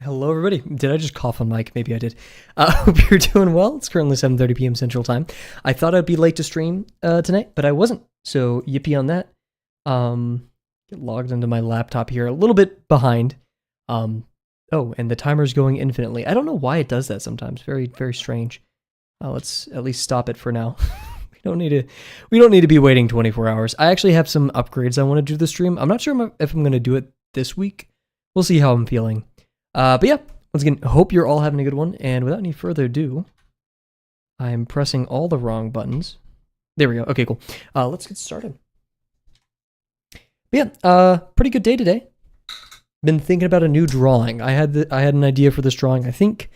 Hello, everybody. Did I just cough on mic? Maybe I did. Hope you're doing well. It's currently 7:30 p.m. Central Time. I thought I'd be late to stream tonight, but I wasn't. So yippee on that. Get logged into my laptop here, a little bit behind. Oh, and the timer's going infinitely. I don't know why it does that sometimes. Very, very strange. Let's at least stop it for now. We don't need to be waiting 24 hours. I actually have some upgrades I want to do to the stream. I'm not sure if I'm going to do it this week. We'll see how I'm feeling. But yeah, once again, hope you're all having a good one. And without any further ado, I'm pressing all the wrong buttons. There we go. Okay, cool. Let's get started. But yeah, pretty good day today. Been thinking about a new drawing. I had an idea for this drawing. I think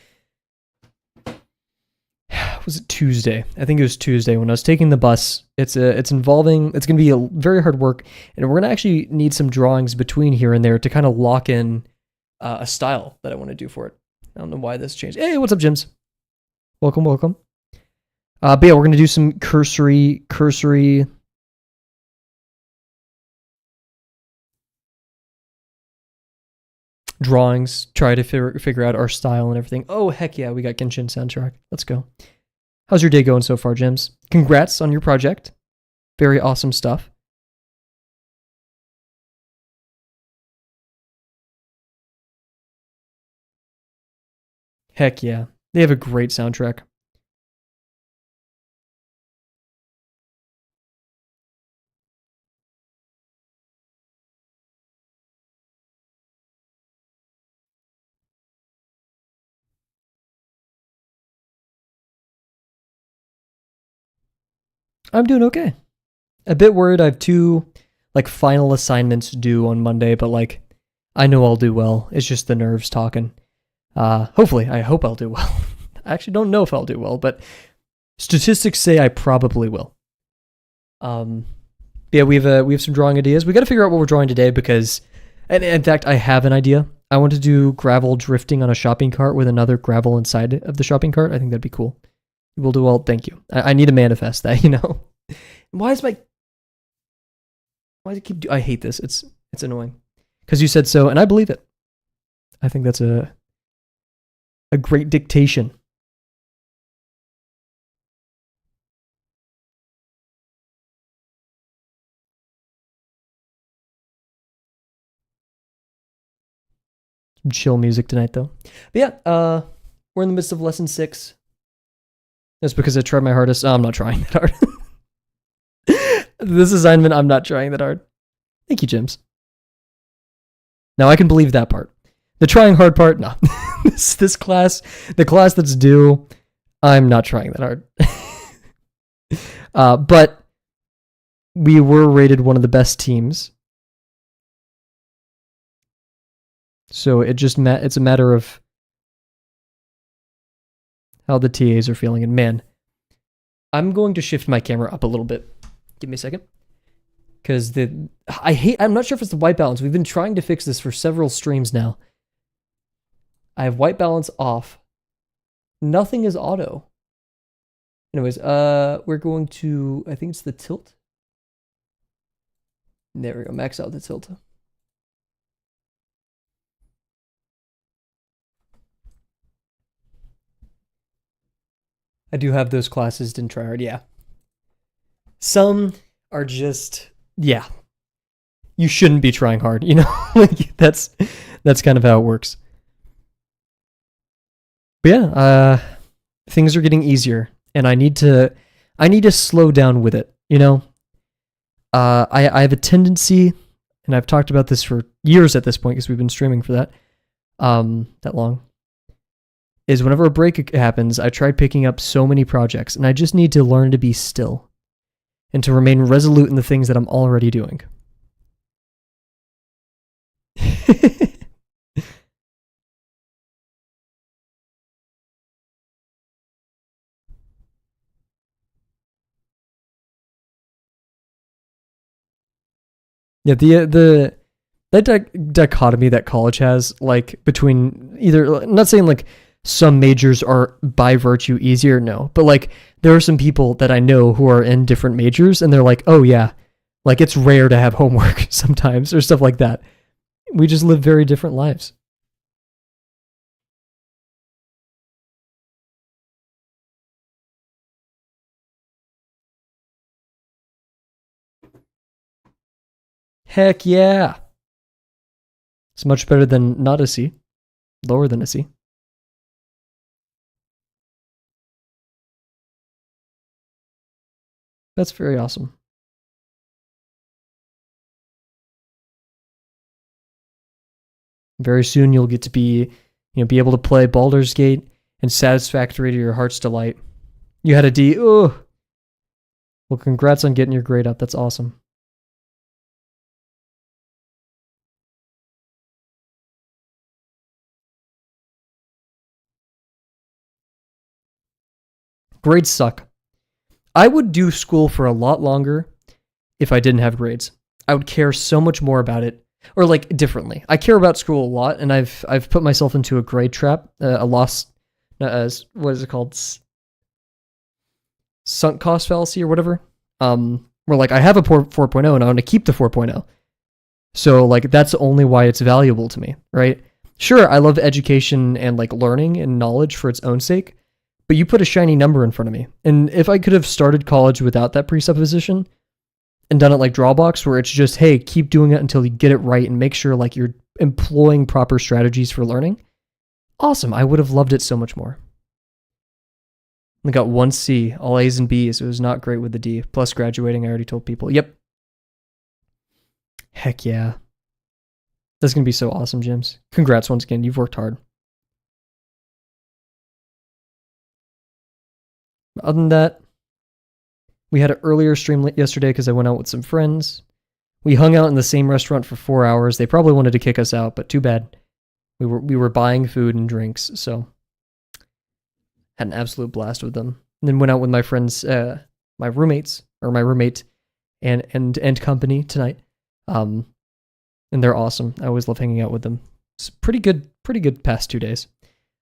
was it Tuesday? I think it was Tuesday when I was taking the bus. It's going to be a very hard work, and we're going to actually need some drawings between here and there to kind of lock in a style that I want to do for it. I don't know why this changed. Hey, what's up, Jims? Welcome. But yeah, we're going to do some cursory drawings, try to figure out our style and everything. Oh, heck yeah, we got Genshin soundtrack. Let's go. How's your day going so far, Jims? Congrats on your project. Very awesome stuff. Heck yeah. They have a great soundtrack. I'm doing okay. A bit worried. I have two final assignments due on Monday, but I know I'll do well. It's just the nerves talking. Hopefully, I hope I'll do well. I actually don't know if I'll do well, but statistics say I probably will. Yeah, we have some drawing ideas. We got to figure out what we're drawing today because, and in fact, I have an idea. I want to do gravel drifting on a shopping cart with another gravel inside of the shopping cart. I think that'd be cool. We'll do well. Thank you. I need to manifest that. Why does it keep? I hate this. It's annoying because you said so, and I believe it. I think that's a great dictation. Some chill music tonight, though. But yeah, we're in the midst of lesson 6. That's because I tried my hardest. Oh, I'm not trying that hard. This assignment, I'm not trying that hard. Thank you, Jims. Now I can believe that part. The trying hard part, no. This class, the class that's due, I'm not trying that hard. But we were rated one of the best teams. So it's a matter of how the TAs are feeling. And man, I'm going to shift my camera up a little bit. Give me a second. Because I'm not sure if it's the white balance. We've been trying to fix this for several streams now. I have white balance off. Nothing is auto. Anyways, we're going to, I think it's the tilt. There we go, max out the tilt. I do have those classes, didn't try hard, yeah. Some are just, yeah. You shouldn't be trying hard, that's kind of how it works. But yeah, things are getting easier, and I need to slow down with it, I have a tendency, and I've talked about this for years at this point because we've been streaming for that long, is whenever a break happens, I try picking up so many projects, and I just need to learn to be still and to remain resolute in the things that I'm already doing. Yeah, that dichotomy that college has, between either, I'm not saying some majors are by virtue easier, no, but there are some people that I know who are in different majors, and they're like, oh yeah, it's rare to have homework sometimes or stuff like that. We just live very different lives. Heck yeah. It's much better than not a C. Lower than a C. That's very awesome. Very soon you'll get to be able to play Baldur's Gate and Satisfactory to your heart's delight. You had a D. Oh. Well, congrats on getting your grade up. That's awesome. Grades suck. I would do school for a lot longer if I didn't have grades. I would care so much more about it, or like differently. I care about school a lot, and I've put myself into a grade trap, a loss. What is it called? Sunk cost fallacy or whatever. Where like I have a 4.0 and I want to keep the 4.0. So like that's only why it's valuable to me, right? Sure, I love education and like learning and knowledge for its own sake, but you put a shiny number in front of me. And if I could have started college without that presupposition and done it like Drawbox, where it's just, hey, keep doing it until you get it right and make sure like you're employing proper strategies for learning, awesome. I would have loved it so much more. I got 1 C, all A's and B's. It was not great with the D. Plus graduating, I already told people. Yep. Heck yeah. That's going to be so awesome, James. Congrats once again. You've worked hard. Other than that, we had an earlier stream yesterday because I went out with some friends. We hung out in the same restaurant for 4 hours. They probably wanted to kick us out, but too bad. We were buying food and drinks, so had an absolute blast with them. And then went out with my friends, my roommates, or my roommate and company tonight. And they're awesome. I always love hanging out with them. It's pretty good past 2 days.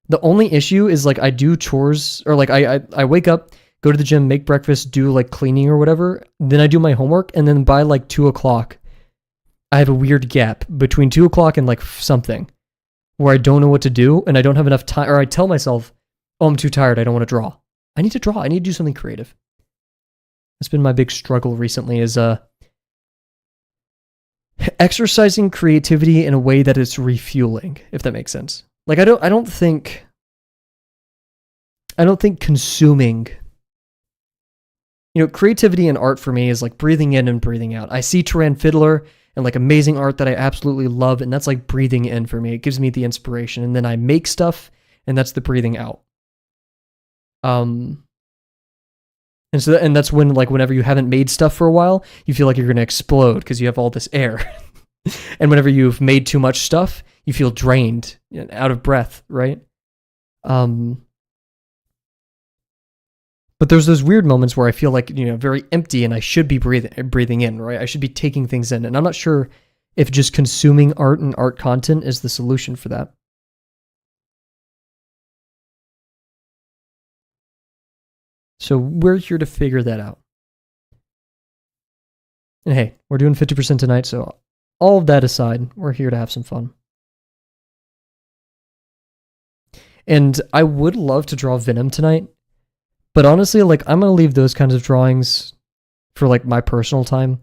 The only issue is like I do chores, or like I wake up, go to the gym, make breakfast, do like cleaning or whatever. Then I do my homework, and then by like 2:00, I have a weird gap between 2:00 and like something where I don't know what to do, and I don't have enough time, or I tell myself, oh, I'm too tired, I don't want to draw. I need to draw. I need to do something creative. That's been my big struggle recently, is exercising creativity in a way that it's refueling, if that makes sense. Like I don't think consuming, creativity and art for me is like breathing in and breathing out. I see Turan Fiddler and like amazing art that I absolutely love, and that's like breathing in for me. It gives me the inspiration, and then I make stuff, and that's the breathing out. And that's when, like, whenever you haven't made stuff for a while, you feel like you're going to explode because you have all this air. And whenever you've made too much stuff, you feel drained, out of breath, right? But there's those weird moments where I feel like, very empty, and I should be breathing in, right? I should be taking things in. And I'm not sure if just consuming art and art content is the solution for that. So we're here to figure that out. And hey, we're doing 50% tonight, so all of that aside, we're here to have some fun. And I would love to draw Venom tonight, but honestly, like, I'm going to leave those kinds of drawings for, like, my personal time.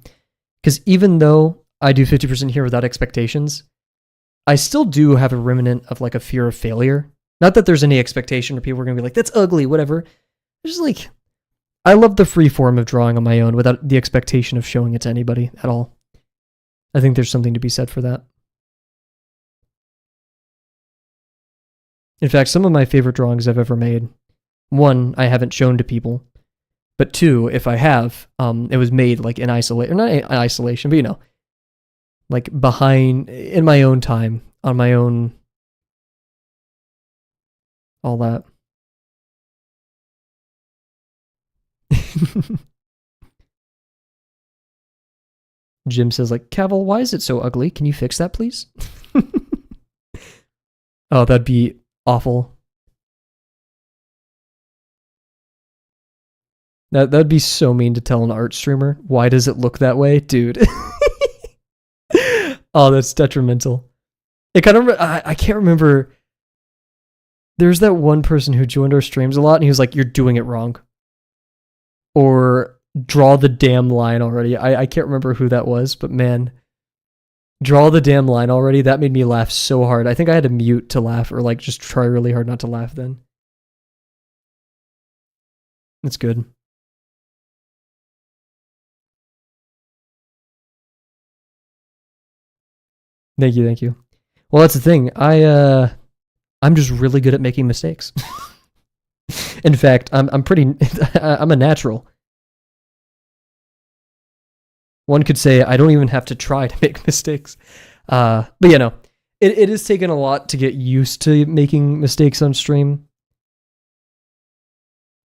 Because even though I do 50% here without expectations, I still do have a remnant of, like, a fear of failure. Not that there's any expectation or people are going to be like, that's ugly, whatever. It's just like, I love the free form of drawing on my own without the expectation of showing it to anybody at all. I think there's something to be said for that. In fact, some of my favorite drawings I've ever made, one, I haven't shown to people, but two, if I have, it was made like in isolation, not in isolation, but like behind, in my own time, on my own, all that. Jim says, like, Kavel, why is it so ugly? Can you fix that, please? Oh, that'd be awful. That'd be so mean to tell an art streamer. Why does it look that way? Dude. Oh, that's detrimental. It kind of, I can't remember. There's that one person who joined our streams a lot, and he was like, you're doing it wrong. Or draw the damn line already. I can't remember who that was, but man, Draw the damn line already. That made me laugh so hard. I think I had to mute to laugh or like just try really hard not to laugh then. It's good. Thank you, thank you. Well, that's the thing. I'm just really good at making mistakes. In fact, I'm pretty I'm a natural. One could say I don't even have to try to make mistakes. But yeah, no. It has taken a lot to get used to making mistakes on stream.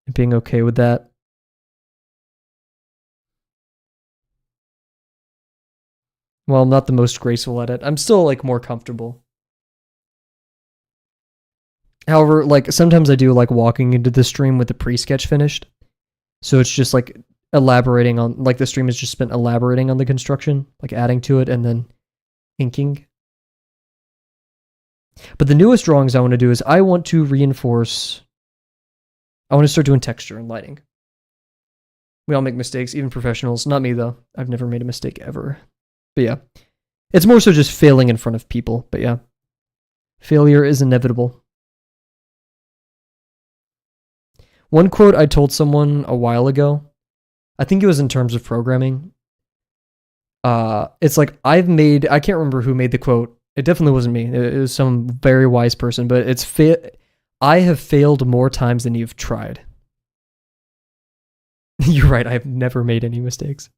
And being okay with that. Well, I'm not the most graceful at it. I'm still like more comfortable. However, like sometimes I do like walking into the stream with the pre-sketch finished. So it's just like elaborating on, like the stream has just been elaborating on the construction, like adding to it and then inking. But the newest drawings I want to do is I want to reinforce, I want to start doing texture and lighting. We all make mistakes, even professionals. Not me though. I've never made a mistake ever. But yeah, it's more so just failing in front of people. But yeah, failure is inevitable. One quote I told someone a while ago, I think it was in terms of programming. It's like I can't remember who made the quote. It definitely wasn't me. It was some very wise person, but I have failed more times than you've tried. You're right. I have never made any mistakes.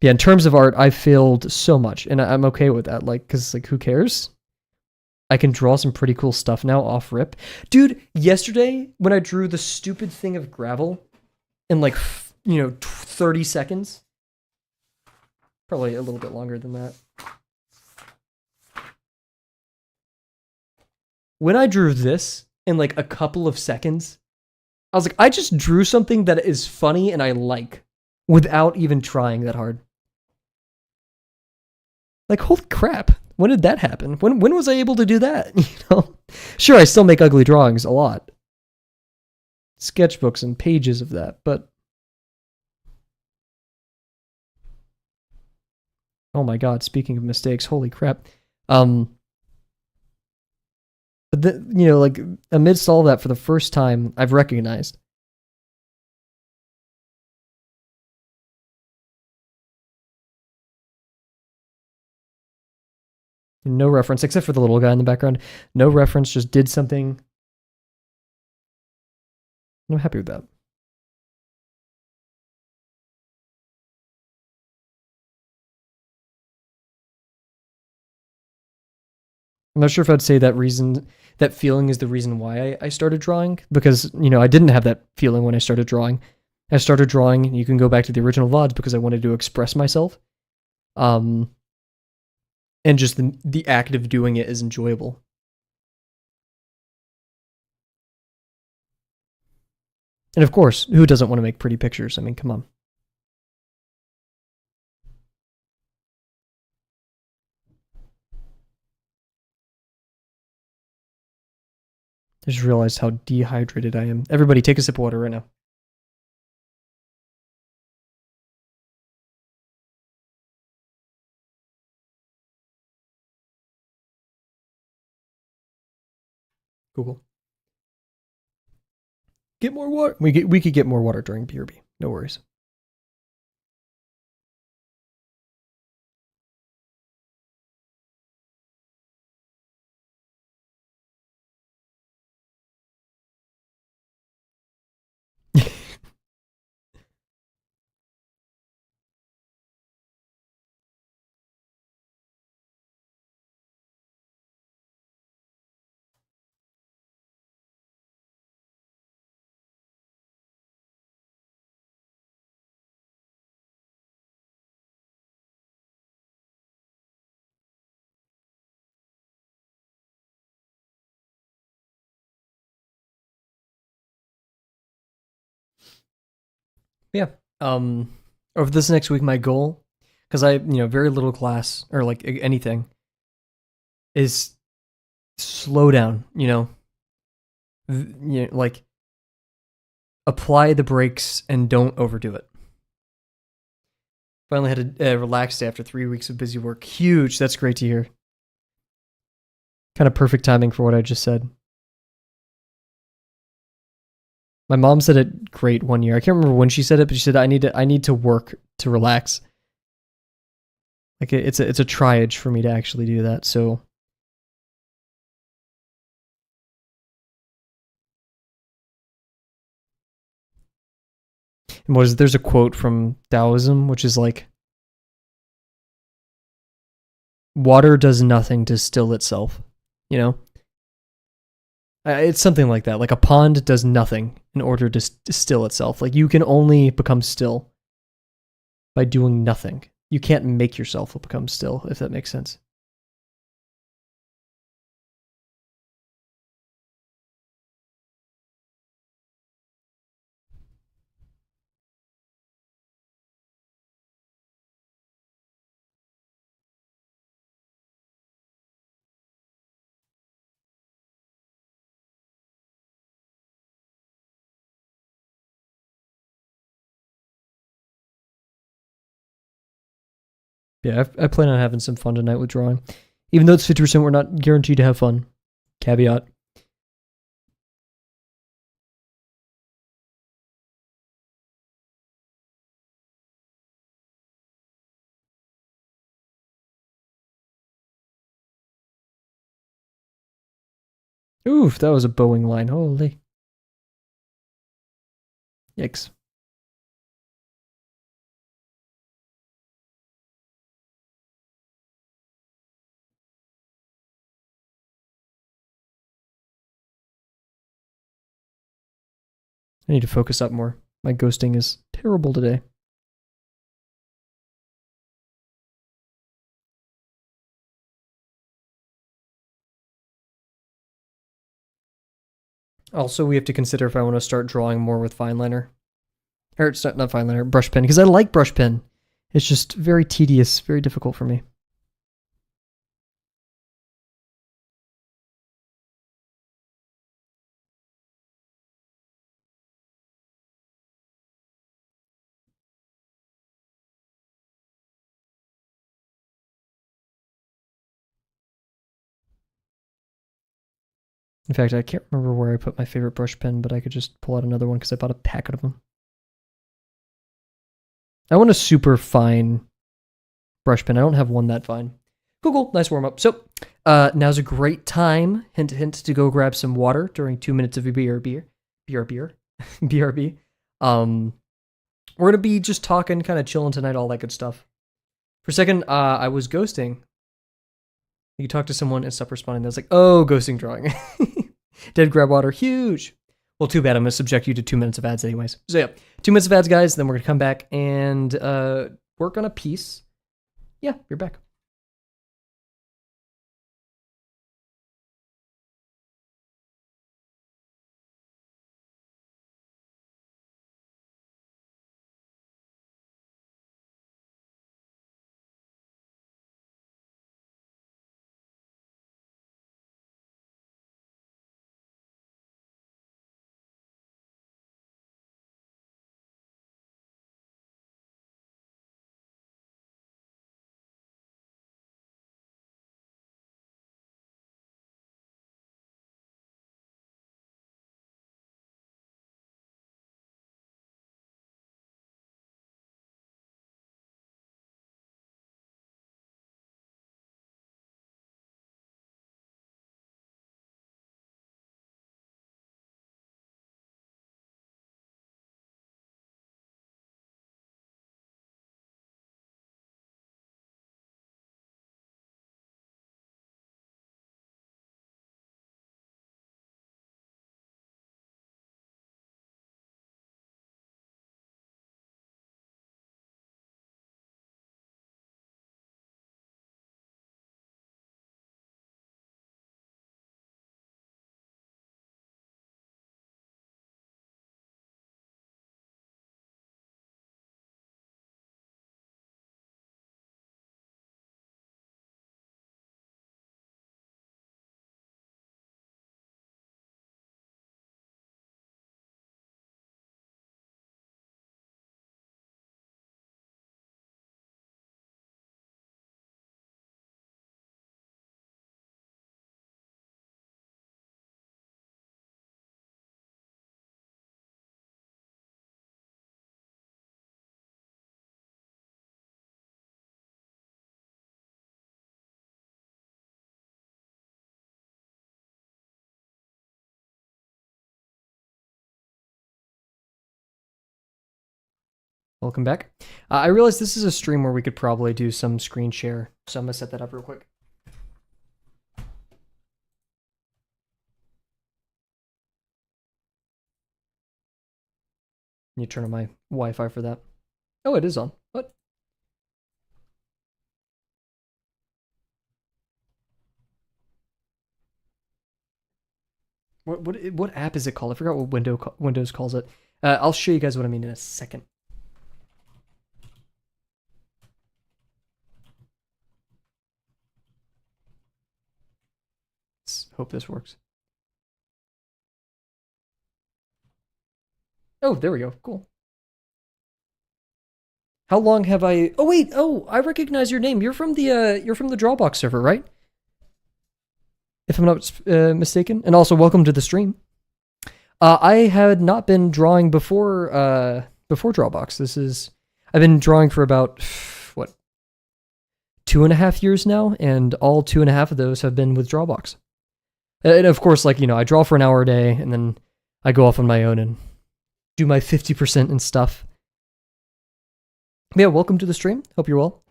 Yeah, in terms of art, I've failed so much, and I'm okay with that. Like, cause like, who cares? I can draw some pretty cool stuff now off rip. Dude, yesterday when I drew the stupid thing of gravel in like, 30 seconds, probably a little bit longer than that. When I drew this in like a couple of seconds, I was like, I just drew something that is funny and I like without even trying that hard. Like, holy crap. When did that happen? When was I able to do that? Sure, I still make ugly drawings a lot. Sketchbooks and pages of that, but oh my god, speaking of mistakes, holy crap. But like amidst all that, for the first time, I've recognized no reference, except for the little guy in the background. No reference, just did something. I'm happy with that. I'm not sure if I'd say that feeling is the reason why I started drawing, because, I didn't have that feeling when I started drawing. I started drawing, and you can go back to the original VODs, because I wanted to express myself. And just the act of doing it is enjoyable. And of course, who doesn't want to make pretty pictures? I mean, come on. I just realized how dehydrated I am. Everybody take a sip of water right now. Cool. Get more water. We could get more water during BRB. No worries. Yeah. Over this next week, my goal, because I, very little class or like anything, is slow down. Like apply the brakes and don't overdo it. Finally had a relaxed day after 3 weeks of busy work. Huge. That's great to hear. Kind of perfect timing for what I just said. My mom said it great one year. I can't remember when she said it, but she said I need to work to relax. Like it's a triage for me to actually do that. So and there's a quote from Taoism which is like water does nothing to still itself, you know? It's something like that. Like a pond does nothing in order to still itself. Like you can only become still by doing nothing. You can't make yourself become still, if that makes sense. Yeah, I plan on having some fun tonight with drawing. Even though it's 50%, we're not guaranteed to have fun. Caveat. Oof, that was a Boeing line. Holy. Yikes. I need to focus up more. My ghosting is terrible today. Also, we have to consider if I want to start drawing more with fine liner. Or it's not fine liner, brush pen, because I like brush pen. It's just very tedious, very difficult for me. In fact, I can't remember where I put my favorite brush pen, but I could just pull out another one because I bought a packet of them. I want a super fine brush pen. I don't have one that fine. Cool. Nice warm up. So, now's a great time, hint, hint, to go grab some water during 2 minutes of BRB. BRB. We're gonna be just talking, kind of chilling tonight, all that good stuff. For a second, I was ghosting. You talk to someone and stop responding. I was like, oh, ghosting drawing. Dead grab water, huge. Well, too bad. I'm gonna subject you to 2 minutes of ads, anyways. So yeah, 2 minutes of ads, guys. Then we're gonna come back and work on a piece. Yeah, you're back. Welcome back. I realized this is a stream where we could probably do some screen share, so I'm gonna set that up real quick. You turn on my Wi-Fi for that. Oh, it is on. What? What app is it called? I forgot what Windows calls it. I'll show you guys what I mean in a second. Let's hope this works. Oh, there we go. Cool. How long have I? Oh wait. Oh, I recognize your name. You're from the Drawbox server, right? If I'm not mistaken. And also, welcome to the stream. I had not been drawing before Drawbox. I've been drawing for about what 2.5 years now, and all 2.5 of those have been with Drawbox. And of course, like I draw for an hour a day, and then I go off on my own and do my 50% and stuff. Yeah, welcome to the stream. Hope you're well.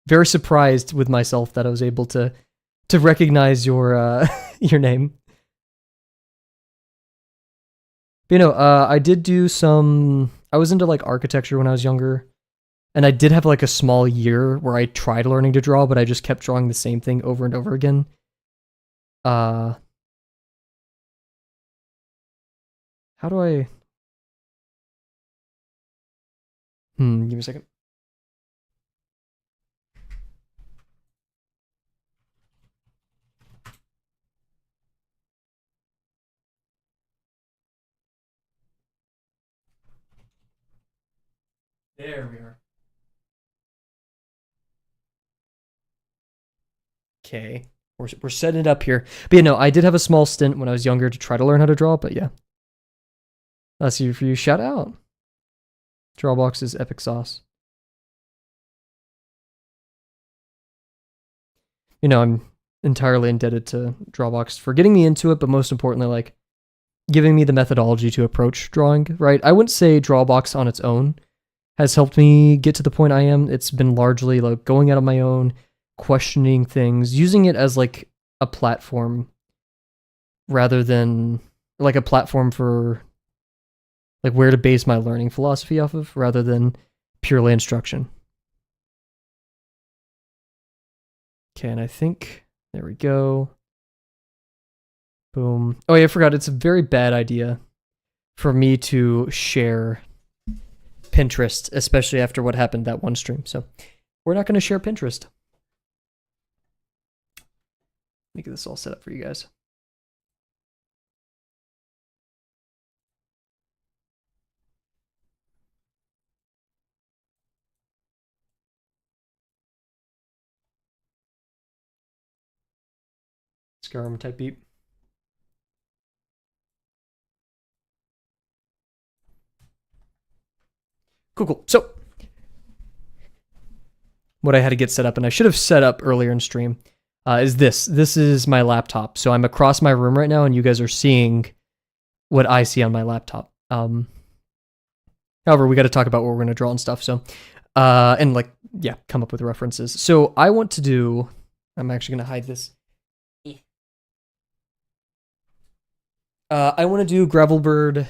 Very surprised with myself that I was able to recognize your your name. But, I did do some. I was into like architecture when I was younger, and I did have like a small year where I tried learning to draw, but I just kept drawing the same thing over and over again. How do I? Give me a second. There we are. Okay. We're setting it up here. But I did have a small stint when I was younger to try to learn how to draw, but yeah. That's you for you. Shout out. Drawbox is epic sauce. I'm entirely indebted to Drawbox for getting me into it, but most importantly, like giving me the methodology to approach drawing, right? I wouldn't say Drawbox on its own has helped me get to the point I am. It's been largely like going out on my own, questioning things, using it as like a platform rather than like a platform for like where to base my learning philosophy off of rather than purely instruction. Okay, and I think there we go. Boom. Oh yeah, I forgot. It's a very bad idea for me to share Pinterest, especially after what happened that one stream. So we're not going to share Pinterest. Let me get this all set up for you guys. Skyrim type beat. Cool. So what I had to get set up, and I should have set up earlier in stream, is this. This is my laptop. So I'm across my room right now, and you guys are seeing what I see on my laptop. However, we got to talk about what we're going to draw and stuff. So, and like, yeah, come up with references. So I want to do. I'm actually going to hide this. I want to do Gravelbird,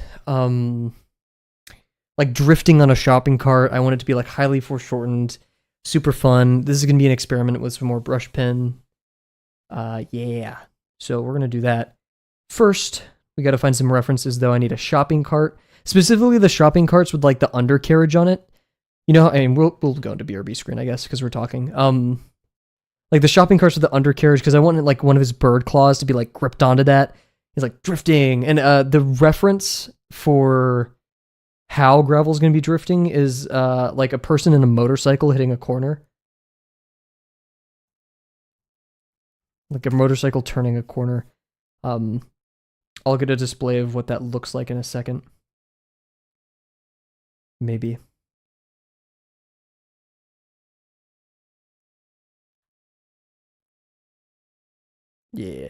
like drifting on a shopping cart. I want it to be like highly foreshortened, super fun. This is going to be an experiment with some more brush pen. Yeah. So we're going to do that. First, we got to find some references, though. I need a shopping cart. Specifically, the shopping carts with like the undercarriage on it. I mean, we'll go into BRB screen, I guess, because we're talking. Like the shopping carts with the undercarriage, because I wanted like one of his bird claws to be like gripped onto that. He's like drifting, and the reference for how Gravel's going to be drifting is like a person in a motorcycle hitting a corner. Like a motorcycle turning a corner. I'll get a display of what that looks like in a second. Maybe. Yeah.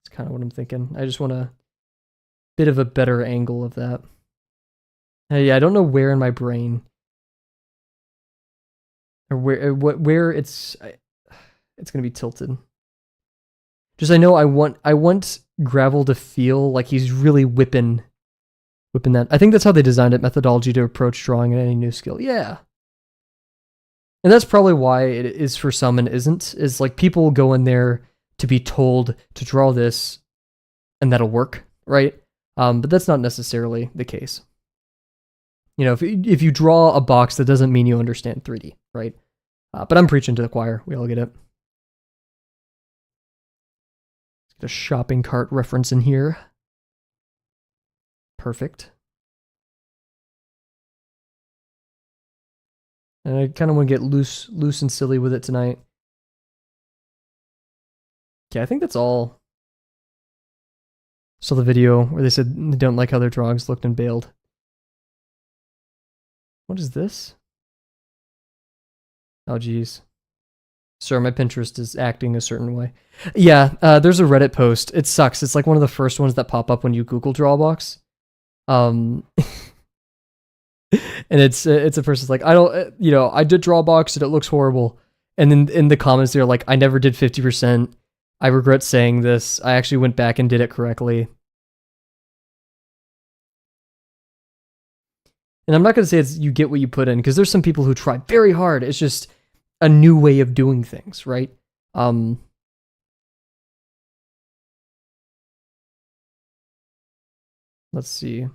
That's kind of what I'm thinking. I just want a bit of a better angle of that. Yeah, I don't know where in my brain or where it's gonna be tilted. Just I know I want Gravel to feel like he's really whipping that. I think that's how they designed it, methodology to approach drawing any new skill. Yeah. And that's probably why it is for some and isn't, is like people go in there to be told to draw this and that'll work, right? But that's not necessarily the case. You know, if you draw a box, that doesn't mean you understand 3D, right? But I'm preaching to the choir. We all get it. Let's get a shopping cart reference in here. Perfect. And I kind of want to get loose and silly with it tonight. Yeah, I think that's all. Saw the video where they said they don't like how their drawings looked and bailed. What is this? Oh, geez. Sir, my Pinterest is acting a certain way. Yeah, there's a Reddit post. It sucks. It's like one of the first ones that pop up when you Google Drawbox. And it's a person's like, I did Drawbox and it looks horrible. And then in the comments, they're like, I never did 50%. I regret saying this. I actually went back and did it correctly. And I'm not going to say it's you get what you put in, because there's some people who try very hard. It's just a new way of doing things, right? Let's see.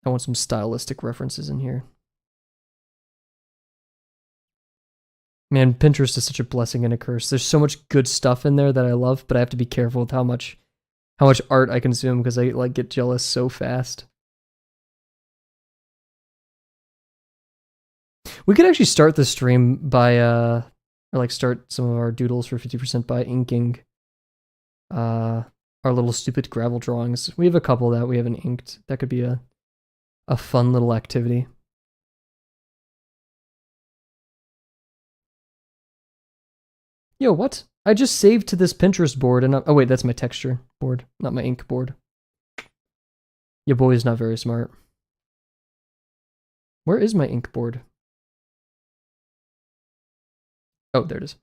I want some stylistic references in here. Man, Pinterest is such a blessing and a curse. There's so much good stuff in there that I love, but I have to be careful with how much art I consume, because I like get jealous so fast. We could actually start the stream by or like start some of our doodles for 50% by inking our little stupid gravel drawings. We have a couple that we haven't inked. That could be a fun little activity. Yo, what? I just saved to this Pinterest board and oh wait, that's my texture board, not my ink board. Your boy is not very smart. Where is my ink board? Oh, there it is.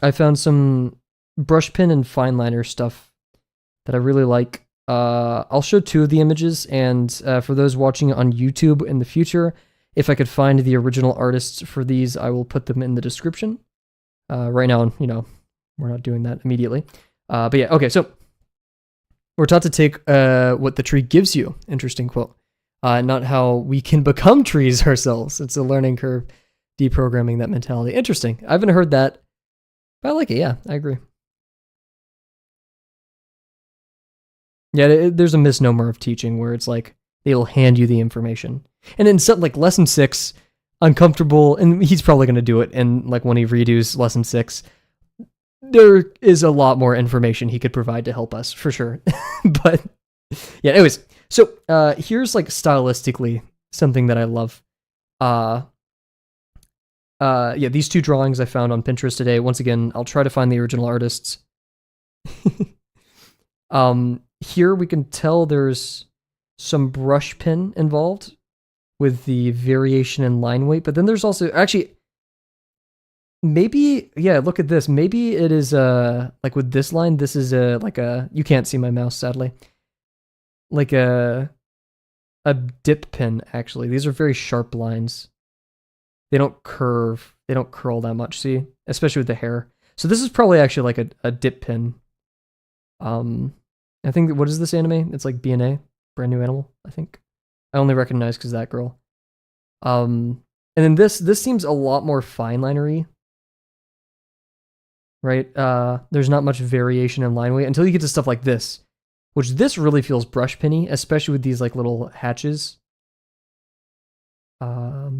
I found some brush pen and fine liner stuff that I really like. I'll show 2 of the images, and for those watching on YouTube in the future, if I could find the original artists for these, I will put them in the description. Right now, we're not doing that immediately. But yeah, okay, so we're taught to take what the tree gives you. Interesting quote. Not how we can become trees ourselves. It's a learning curve, deprogramming that mentality. Interesting. I haven't heard that, but I like it. Yeah, I agree. Yeah, there's a misnomer of teaching where it's like they'll hand you the information. And in something like lesson 6, uncomfortable, and he's probably going to do it in like when he redos lesson 6, there is a lot more information he could provide to help us for sure. But yeah, anyways, so here's like stylistically something that I love. Yeah, these 2 drawings I found on Pinterest today. Once again, I'll try to find the original artists. Here we can tell there's some brush pen involved with the variation in line weight, but then there's also actually maybe, yeah, look at this. Maybe it is like with this line, this is like a, you can't see my mouse sadly, like a dip pen actually. These are very sharp lines. They don't curve, they don't curl that much, see, especially with the hair. So this is probably actually like a dip pin. I think, what is this anime? It's like BNA, Brand New Animal, I think. I only recognize because that girl. And then this seems a lot more fine linery, right? There's not much variation in line weight until you get to stuff like this, which this really feels brush penny, especially with these like little hatches. But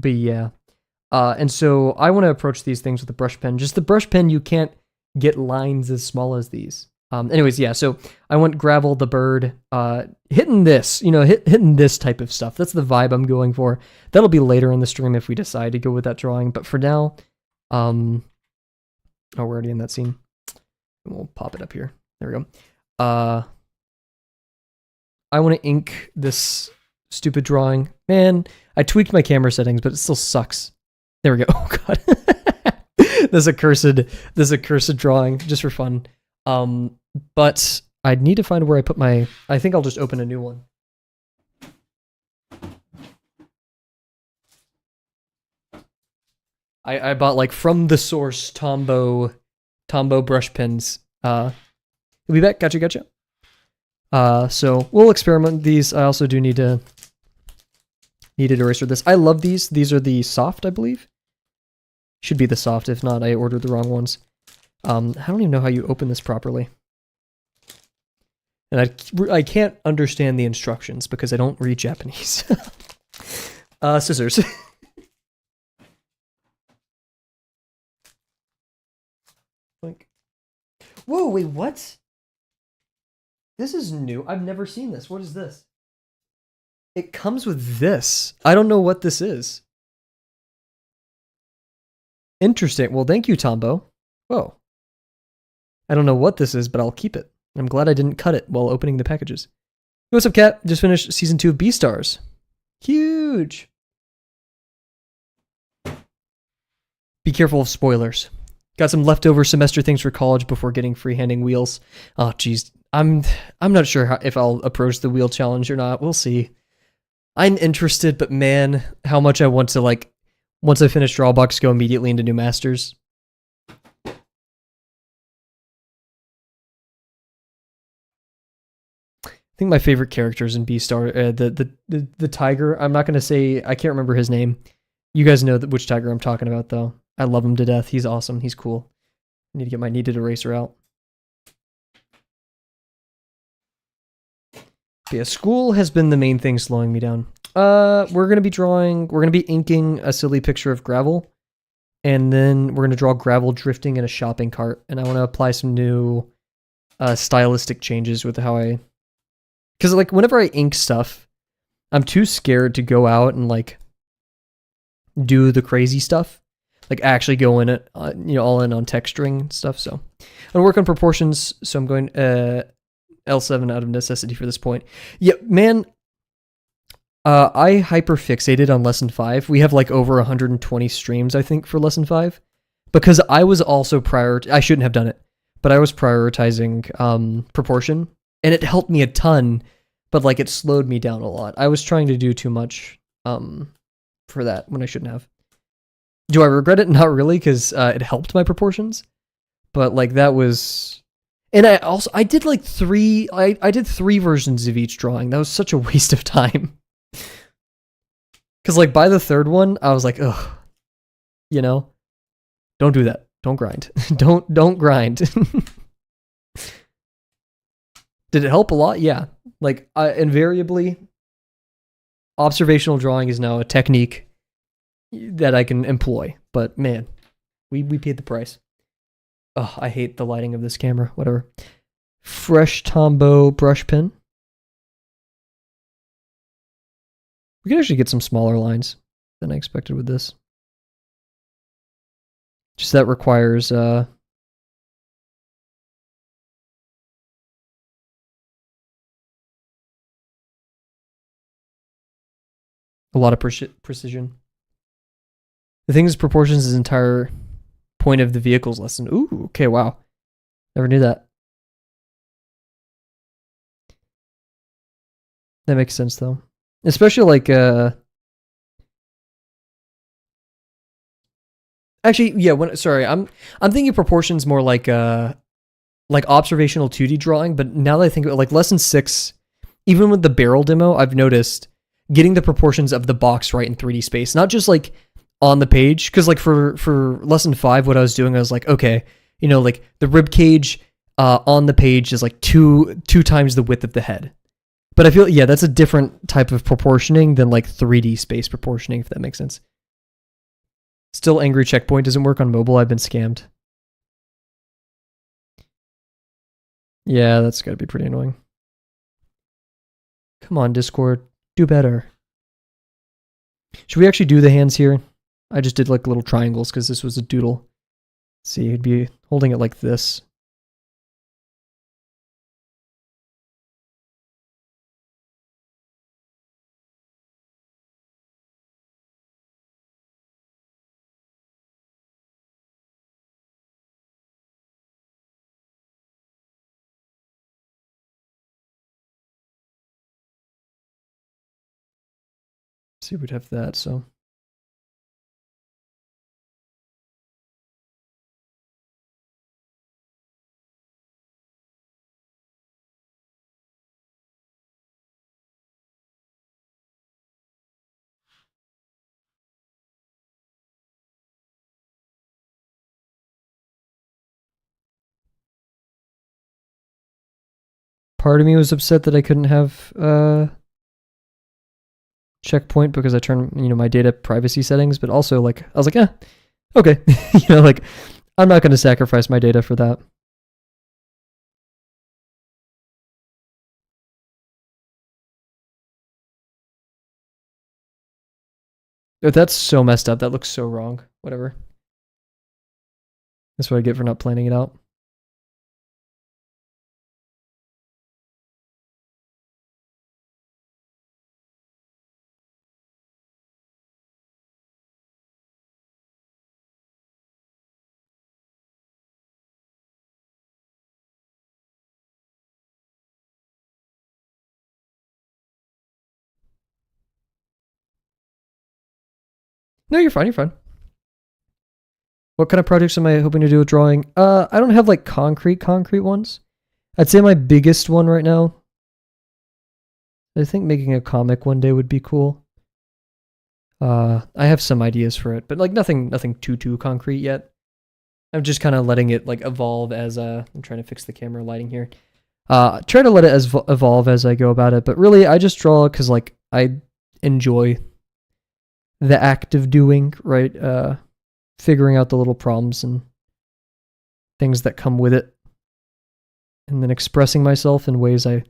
yeah. And so I want to approach these things with a brush pen. Just the brush pen, you can't get lines as small as these. Anyways, yeah, so I want Gravel, the bird, hitting this, hitting this type of stuff. That's the vibe I'm going for. That'll be later in the stream if we decide to go with that drawing. But for now, oh, we're already in that scene. We'll pop it up here. There we go. I want to ink this stupid drawing. Man, I tweaked my camera settings, but it still sucks. There we go. Oh god. This accursed drawing just for fun. But I need to find where I put my, I think I'll just open a new one. I bought like from the source Tombow brush pens. We'll be back. Gotcha. So we'll experiment with these. I also do need an eraser this. I love these. These are the soft, I believe. Should be the soft. If not, I ordered the wrong ones. I don't even know how you open this properly. And I can't understand the instructions because I don't read Japanese. Scissors. Whoa, wait, what? This is new. I've never seen this. What is this? It comes with this. I don't know what this is. Interesting. Well, thank you, Tombo. Whoa. I don't know what this is, but I'll keep it. I'm glad I didn't cut it while opening the packages. Hey, what's up, Kat? Just finished season 2 of Beastars. Huge. Be careful of spoilers. Got some leftover semester things for college before getting freehanding wheels. Oh, geez. I'm not sure if I'll approach the wheel challenge or not. We'll see. I'm interested, but man, how much I want to, like, once I finish Drawbox, go immediately into New Masters. I think my favorite characters in Beastar, the tiger. I'm not going to say, I can't remember his name. You guys know which tiger I'm talking about, though. I love him to death. He's awesome. He's cool. I need to get my kneaded eraser out. But yeah, school has been the main thing slowing me down. We're going to be inking a silly picture of Gravel. And then we're going to draw Gravel drifting in a shopping cart. And I want to apply some new stylistic changes with how I... Because, like, whenever I ink stuff, I'm too scared to go out and, like, do the crazy stuff. Like, actually go in it, all in on texturing and stuff. So, I'm going to work on proportions. So, I'm going L7 out of necessity for this point. Yeah, man, I hyperfixated on Lesson 5. We have, like, over 120 streams, I think, for Lesson 5. Because I was also I shouldn't have done it, but I was prioritizing proportion. And it helped me a ton, but, like, it slowed me down a lot. I was trying to do too much for that when I shouldn't have. Do I regret it? Not really, because it helped my proportions. But, like, that was... And I did, like, I did 3 versions of each drawing. That was such a waste of time. Because, like, by the 3rd one, I was like, ugh. Don't do that. Don't grind. don't grind. Did it help a lot? Yeah. Like, invariably, observational drawing is now a technique that I can employ. But, man, we paid the price. Oh, I hate the lighting of this camera. Whatever. Fresh Tombow brush pen. We can actually get some smaller lines than I expected with this. Just that requires... a lot of precision. The thing is, proportions is entire point of the vehicles lesson. Ooh, okay, wow. Never knew that. That makes sense, though. Especially, like, actually, yeah, I'm thinking proportions more like observational 2D drawing, but now that I think about, like, lesson 6, even with the barrel demo, I've noticed getting the proportions of the box right in 3D space, not just, like, on the page, because, like, for lesson 5, what I was doing, I was like, okay, like, the rib cage on the page is, like, two times the width of the head. But I feel, yeah, that's a different type of proportioning than, like, 3D space proportioning, if that makes sense. Still angry checkpoint doesn't work on mobile. I've been scammed. Yeah, that's gotta be pretty annoying. Come on, Discord. Do better. Should we actually do the hands here? I just did like little triangles because this was a doodle. Let's see, he'd be holding it like this. See, we'd have that, so. Part of me was upset that I couldn't have checkpoint because I turned, my data privacy settings, but also like I was like, okay, like I'm not going to sacrifice my data for that. Oh, that's so messed up. That looks so wrong. Whatever. That's what I get for not planning it out. No, you're fine. You're fine. What kind of projects am I hoping to do with drawing? I don't have like concrete ones. I'd say my biggest one right now. I think making a comic one day would be cool. I have some ideas for it, but like nothing too concrete yet. I'm just kind of letting it like evolve as I'm trying to fix the camera lighting here. Try to let it evolve as I go about it, but really I just draw because like I enjoy the act of doing, right? Figuring out the little problems and things that come with it, and then expressing myself in ways I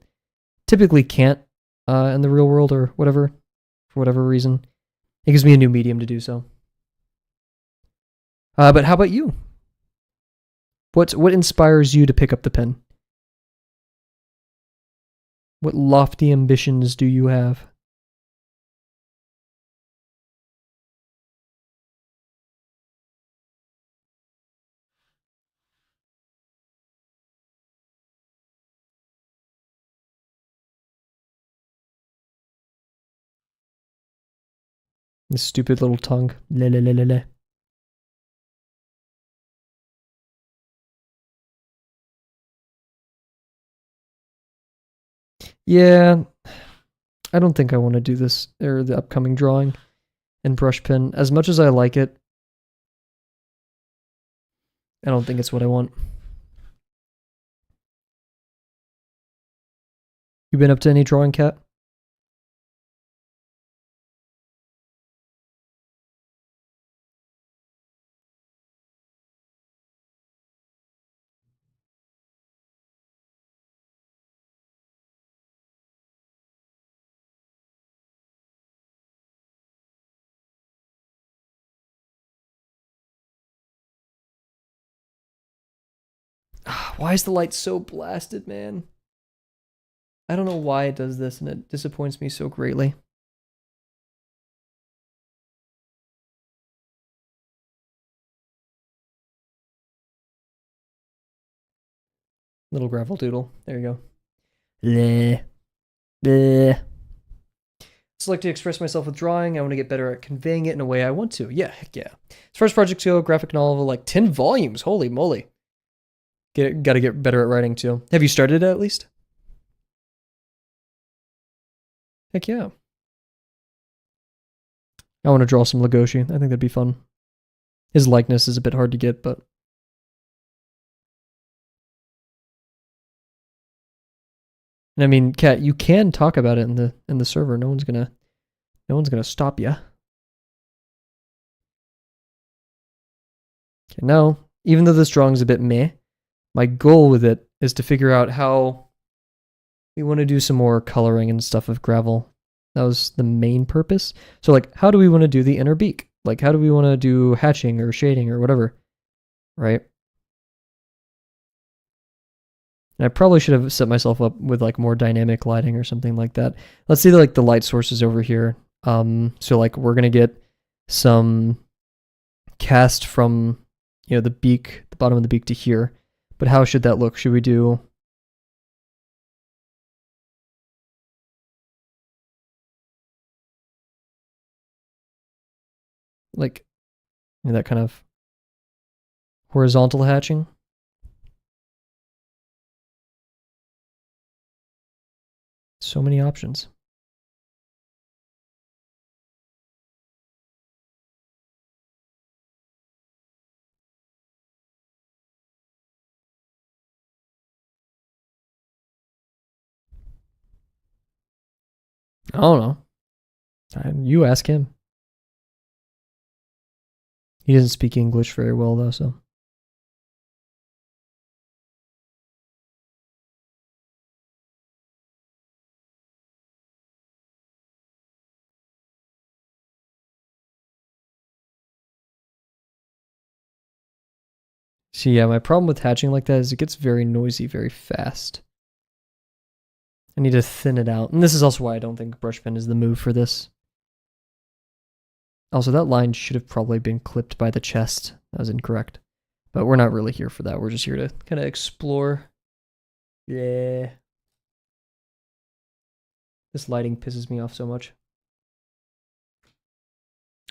typically can't in the real world or whatever, for whatever reason. It gives me a new medium to do so. But how about you? What inspires you to pick up the pen? What lofty ambitions do you have? This stupid little tongue. Le le le le le. Yeah, I don't think I want to do this or the upcoming drawing and brush pen. As much as I like it, I don't think it's what I want. You been up to any drawing, Cat? Why is the light so blasted, man? I don't know why it does this, and it disappoints me so greatly. Little gravel doodle. There you go. Bleh. Bleh. Just like to express myself with drawing. I want to get better at conveying it in a way I want to. Yeah, heck yeah. As far as projects go, graphic novel, like 10 volumes. Holy moly. Got to get better at writing too. Have you started it at least? Heck yeah. I want to draw some Legoshi. I think that'd be fun. His likeness is a bit hard to get, but and I mean, Kat, you can talk about it in the server. No one's gonna stop you. Okay, now, even though this drawing's a bit meh, my goal with it is to figure out how we want to do some more coloring and stuff of gravel. That was the main purpose. So like, how do we want to do the inner beak? Like, how do we want to do hatching or shading or whatever, right? And I probably should have set myself up with like more dynamic lighting or something like that. Let's see like the light sources over here. So like we're gonna get some cast from, you know, the beak, the bottom of the beak to here. But how should that look? Should we do like, you know, that kind of horizontal hatching? So many options. I don't know. You ask him. He doesn't speak English very well though, so. So yeah, my problem with hatching like that is it gets very noisy very fast. I need to thin it out. And this is also why I don't think brush pen is the move for this. Also, that line should have probably been clipped by the chest. That was incorrect. But we're not really here for that. We're just here to kind of explore. Yeah. This lighting pisses me off so much.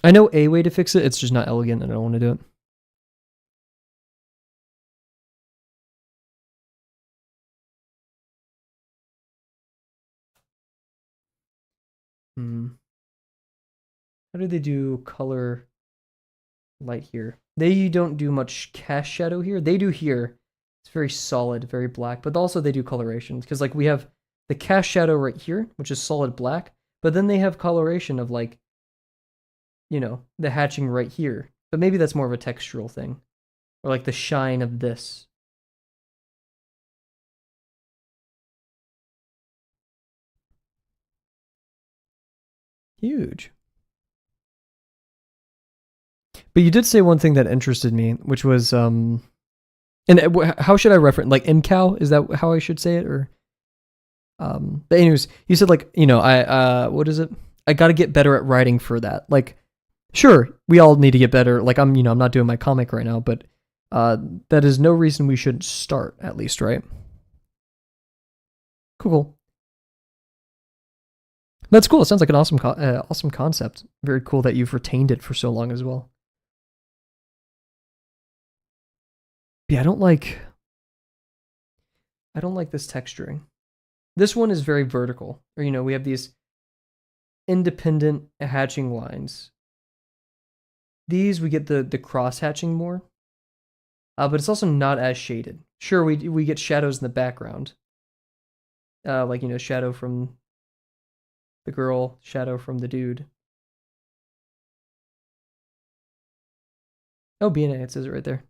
I know a way to fix it. It's just not elegant and I don't want to do it. How do they do color light here? They don't do much cast shadow here. They do here. It's very solid, very black. But also they do coloration. Because like we have the cast shadow right here, which is solid black. But then they have coloration of like, you know, the hatching right here. But maybe that's more of a textural thing. Or like the shine of this. Huge. But you did say one thing that interested me, which was and how should I reference, like mcow? Is that how I should say it? Or but anyways, you said like, you know, I what is it? I got to get better at writing for that. Like, sure, we all need to get better. Like I'm not doing my comic right now, but that is no reason we shouldn't start at least, right? Cool. That's cool. It sounds like an awesome concept. Very cool that you've retained it for so long as well. Yeah, I don't like this texturing. This one is very vertical. Or you know, we have these independent hatching lines. These we get the cross hatching more. But it's also not as shaded. Sure, we get shadows in the background. Like, you know, shadow from the girl, shadow from the dude. Oh, BNA, it says it right there.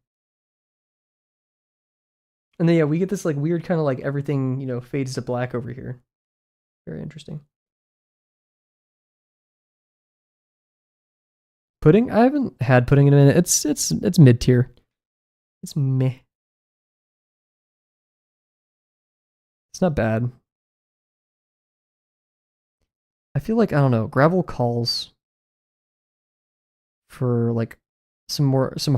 And then yeah, we get this like weird kind of like everything, you know, fades to black over here. Very interesting. Pudding? I haven't had pudding in a minute. It's mid tier. It's meh. It's not bad. I feel like I don't know. Gravel calls for like some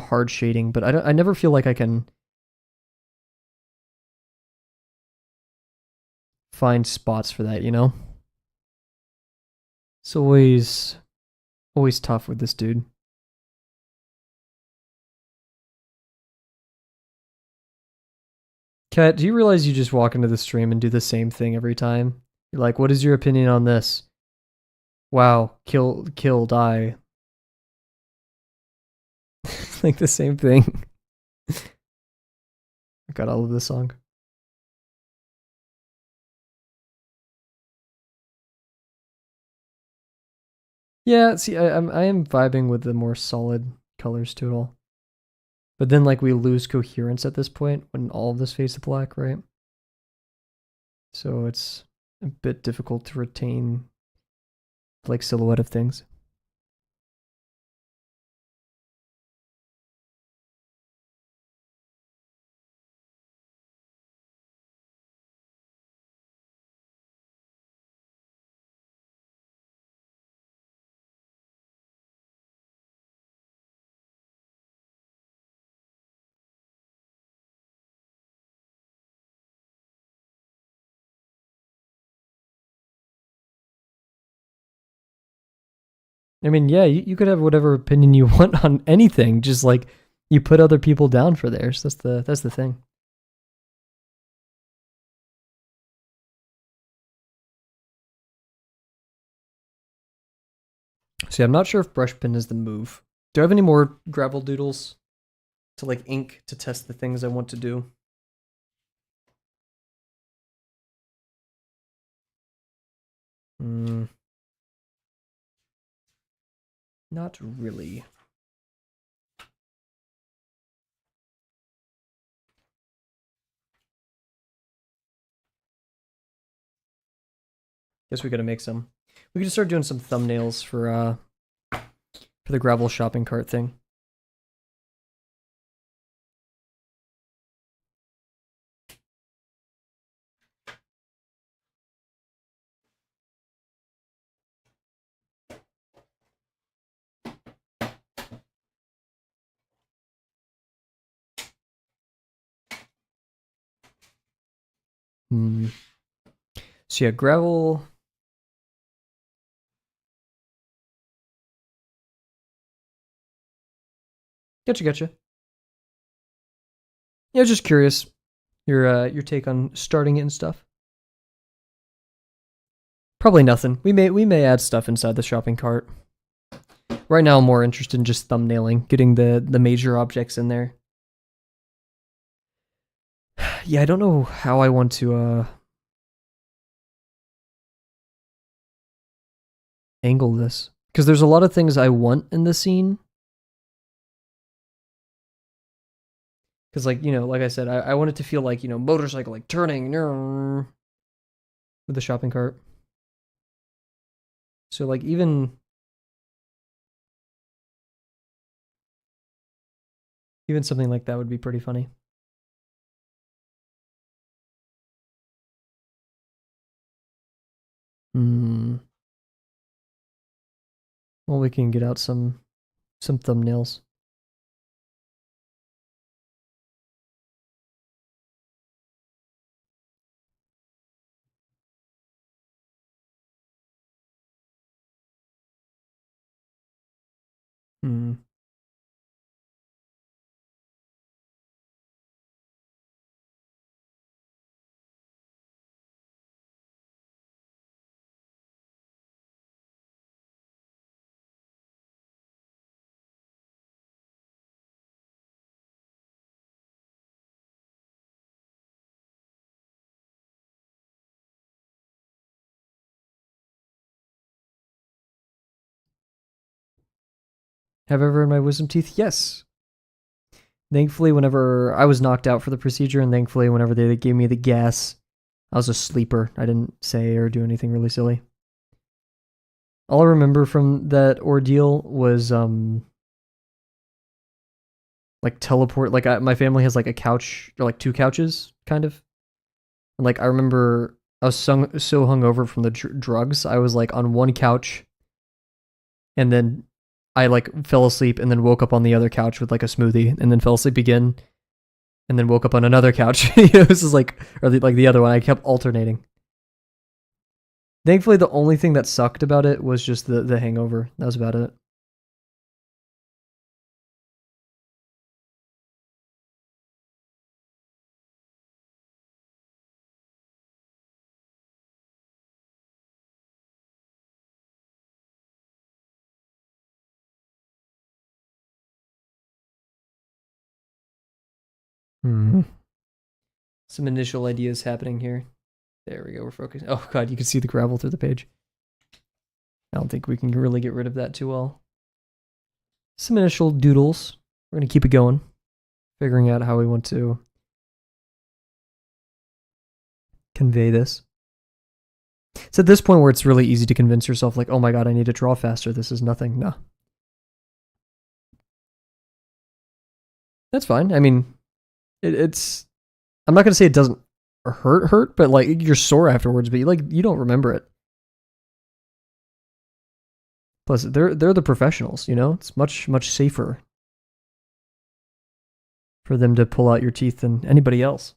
hard shading, but I never feel like I can find spots for that, you know? It's always tough with this dude. Kat, do you realize you just walk into the stream and do the same thing every time? You're like, what is your opinion on this? Wow, kill, die. Like the same thing. I got all of this song. Yeah, see, I am vibing with the more solid colors to it all. But then like we lose coherence at this point when all of this fades to black, right? So it's a bit difficult to retain like silhouette of things. I mean, yeah, you could have whatever opinion you want on anything. Just like you put other people down for theirs. That's the thing. See, I'm not sure if brush pen is the move. Do I have any more gravel doodles to like ink to test the things I want to do? Hmm. Not really. Guess we gotta make some. We could just start doing some thumbnails for the gravel shopping cart thing. Hmm. So yeah, gravel. Gotcha. Yeah, just curious. Your take on starting it and stuff. Probably nothing. We may add stuff inside the shopping cart. Right now, I'm more interested in just thumbnailing, getting the major objects in there. Yeah, I don't know how I want to angle this because there's a lot of things I want in the scene. Because like like I said, I want it to feel like motorcycle like turning with the shopping cart. So like even something like that would be pretty funny. Hmm. Well, we can get out some thumbnails. Hmm. Have I ever in my wisdom teeth? Yes. Thankfully, whenever I was knocked out for the procedure, and thankfully, whenever they gave me the gas, I was a sleeper. I didn't say or do anything really silly. All I remember from that ordeal was like teleport. Like my family has like a couch or like two couches, kind of. And like I remember I was so hungover from the drugs. I was like on one couch, and then I like fell asleep, and then woke up on the other couch with like a smoothie, and then fell asleep again, and then woke up on another couch. This is like like the other one. I kept alternating. Thankfully, the only thing that sucked about it was just the hangover. That was about it. Hmm. Some initial ideas happening here. There we go. We're focusing. Oh god, you can see the gravel through the page. I don't think we can really get rid of that too well. Some initial doodles. We're gonna keep it going, figuring out how we want to convey this. It's at this point where it's really easy to convince yourself, like, oh my god, I need to draw faster. This is nothing. No. That's fine. I mean, it's. I'm not gonna say it doesn't hurt, but like you're sore afterwards, but you don't remember it. Plus, they're the professionals, you know. It's much safer for them to pull out your teeth than anybody else.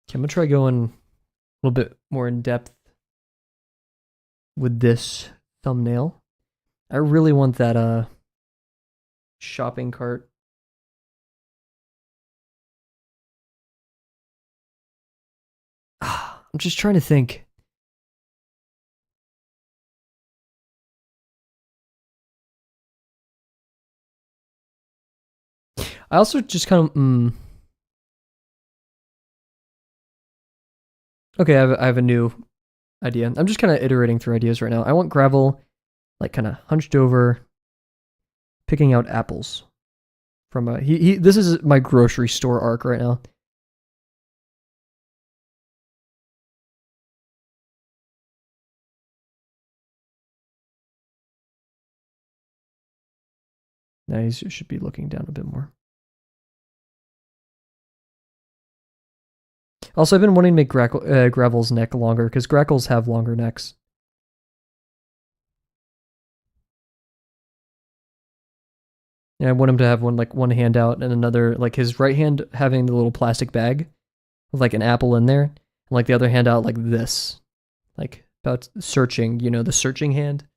Okay, I'm gonna try going a little bit more in depth with this thumbnail. I really want that shopping cart. I'm just trying to think. I also just kind of okay. I have a new idea. I'm just kind of iterating through ideas right now. I want Gravel like kind of hunched over, picking out apples from a he. This is my grocery store arc right now. Now he should be looking down a bit more. Also, I've been wanting to make Gravel's neck longer because Grackles have longer necks. And I want him to have one hand out and another, like his right hand having the little plastic bag with like an apple in there, and like the other hand out like this, like about searching, you know, the searching hand.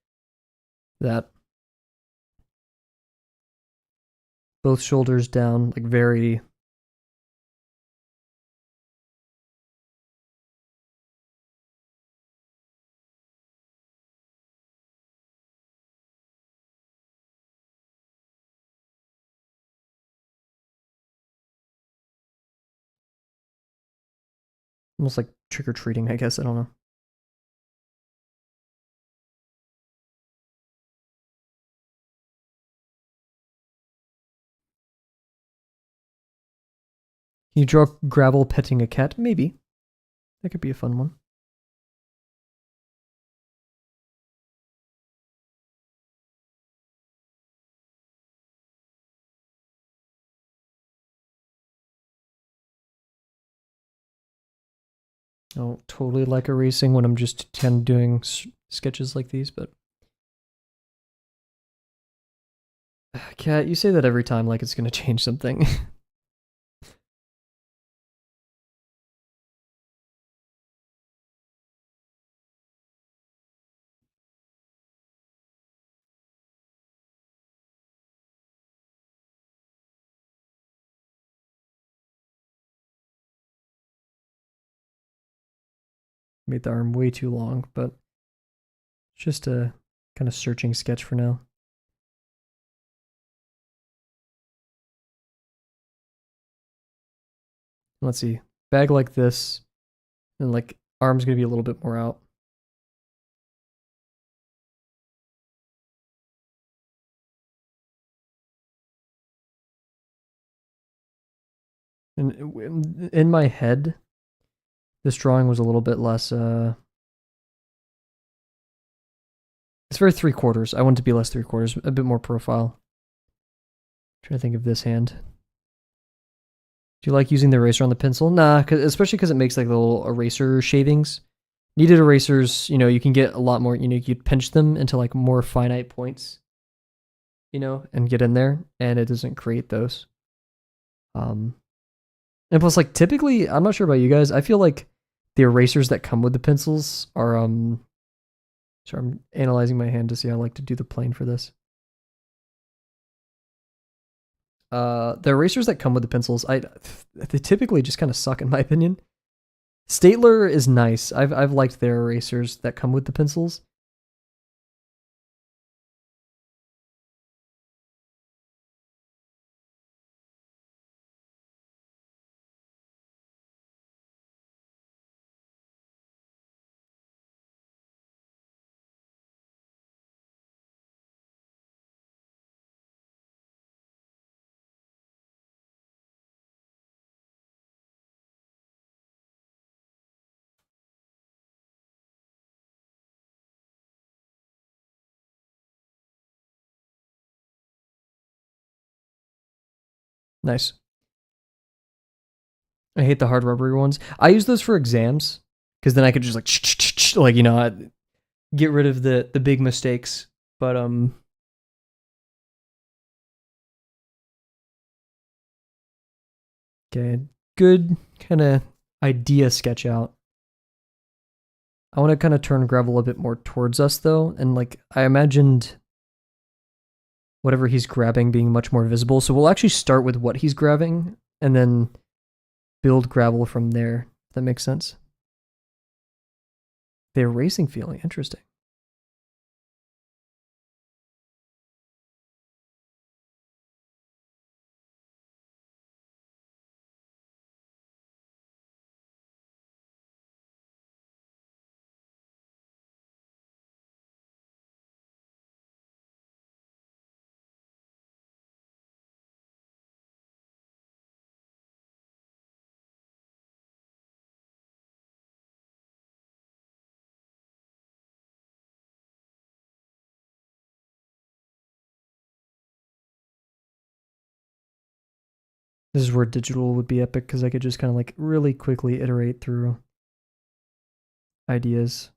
That. Both shoulders down, like very. Almost like trick-or-treating, I guess. I don't know. Can you draw Gravel petting a cat? Maybe. That could be a fun one. I don't totally like erasing when I'm just kind of doing sketches like these, but. Cat, you say that every time like it's going to change something. Made the arm way too long, but just a kind of searching sketch for now. Let's see. Bag like this, and like arm's going to be a little bit more out. And in my head, this drawing was a little bit less. It's very 3/4. I want it to be less 3/4, a bit more profile. Trying to think of this hand. Do you like using the eraser on the pencil? Nah, especially because it makes like little eraser shavings. Kneaded erasers, you know, you can get a lot more. You know, you could pinch them into like more finite points, you know, and get in there, and it doesn't create those. And plus, like typically, I'm not sure about you guys. I feel like the erasers that come with the pencils are Sorry, I'm analyzing my hand to see how I like to do the plane for this. The erasers that come with the pencils, they typically just kind of suck in my opinion. Statler is nice. I've liked their erasers that come with the pencils. Nice. I hate the hard rubbery ones. I use those for exams because then I could just like get rid of the big mistakes. But okay, good kind of idea sketch out. I want to kind of turn gravel a bit more towards us though, and like I imagined whatever he's grabbing being much more visible. So we'll actually start with what he's grabbing and then build gravel from there. If that makes sense. They're racing feeling. Interesting. This is where digital would be epic because I could just kind of like really quickly iterate through ideas.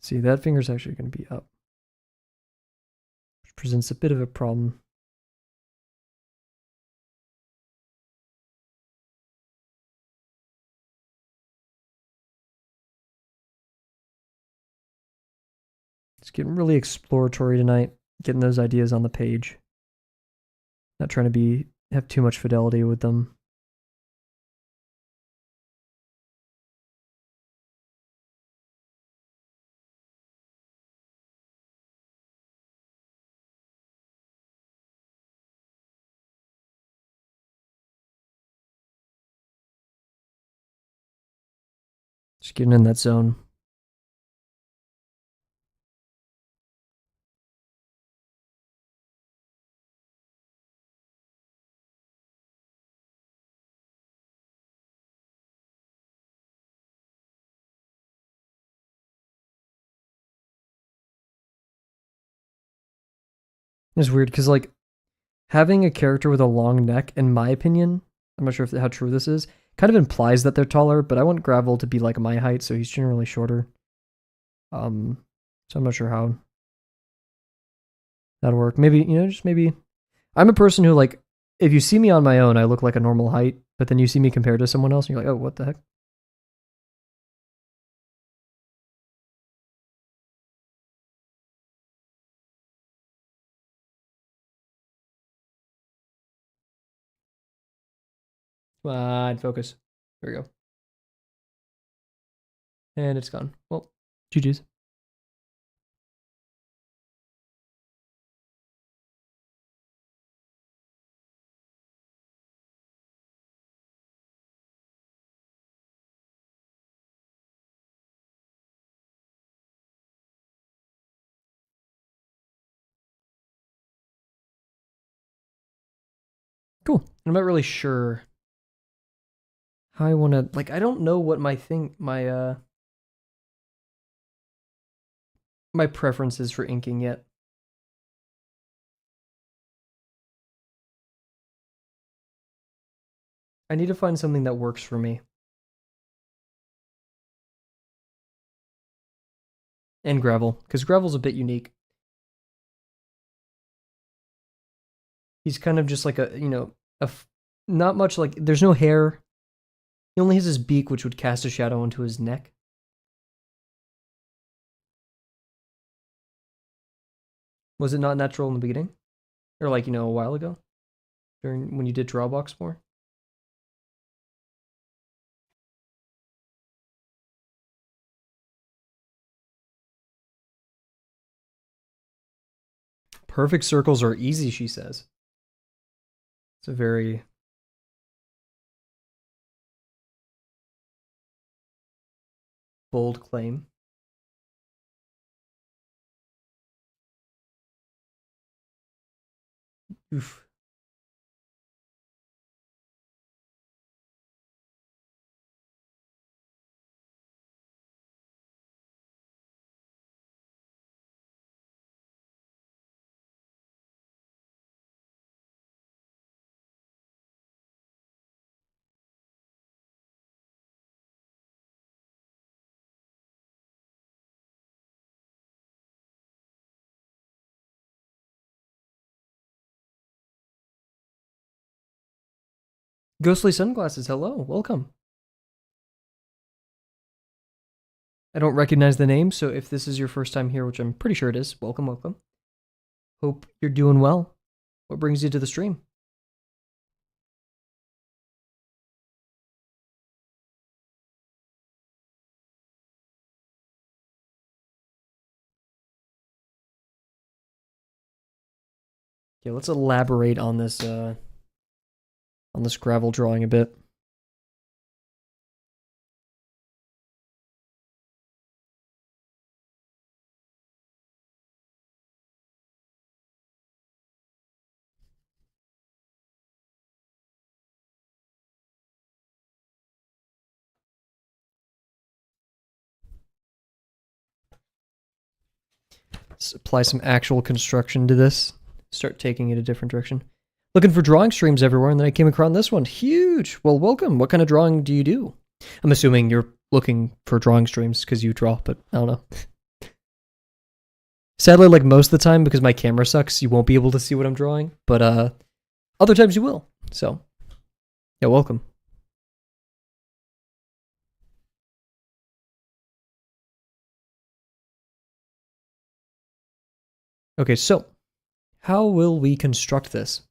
See, that finger's actually going to be up, which presents a bit of a problem. It's getting really exploratory tonight, getting those ideas on the page. Not trying to have too much fidelity with them. Just getting in that zone. It's weird because like having a character with a long neck, in my opinion, I'm not sure how true this is, kind of implies that they're taller, but I want Gravel to be like my height, so he's generally shorter. So I'm not sure how that'll work. Maybe, just maybe. I'm a person who like, if you see me on my own, I look like a normal height, but then you see me compared to someone else, and you're like, oh, what the heck? Come on, focus. There we go. And it's gone. Well, GG's. Cool. I'm not really sure how I want to, like, I don't know what my preference is for inking yet. I need to find something that works for me. And Gravel, because Gravel's a bit unique. He's kind of just like not much like, there's no hair. He only has his beak, which would cast a shadow onto his neck. Was it not natural in the beginning? Or like, a while ago? During when you did Drawbox more? Perfect circles are easy, she says. It's a very bold claim. Oof. Ghostly Sunglasses, hello, welcome. I don't recognize the name, so if this is your first time here, which I'm pretty sure it is, welcome, welcome. Hope you're doing well. What brings you to the stream? Okay, let's elaborate on this gravel drawing a bit. Let's apply some actual construction to this. Start taking it a different direction. Looking for drawing streams everywhere, and then I came across this one. Huge! Well, welcome. What kind of drawing do you do? I'm assuming you're looking for drawing streams because you draw, but I don't know. Sadly, like most of the time, because my camera sucks, you won't be able to see what I'm drawing, but other times you will. So, yeah, welcome. Okay, so how will we construct this?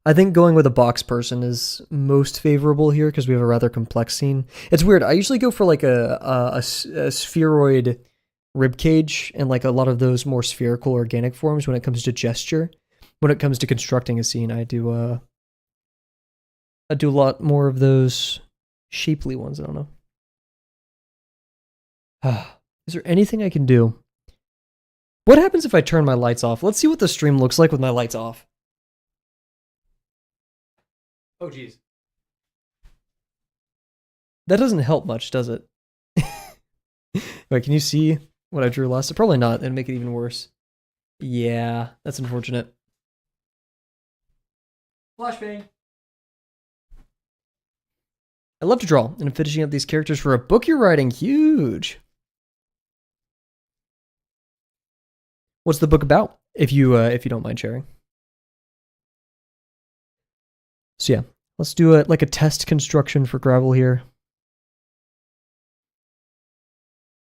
I think going with a box person is most favorable here because we have a rather complex scene. It's weird. I usually go for like a spheroid rib cage and like a lot of those more spherical organic forms when it comes to gesture. When it comes to constructing a scene, I do a lot more of those shapely ones. I don't know. Is there anything I can do? What happens if I turn my lights off? Let's see what the stream looks like with my lights off. Oh, geez. That doesn't help much, does it? Wait, can you see what I drew last? Probably not. It'd make it even worse. Yeah, that's unfortunate. Flashbang. I love to draw, and I'm finishing up these characters for a book you're writing. Huge. What's the book about? If you don't mind sharing. So yeah, let's do a test construction for gravel here.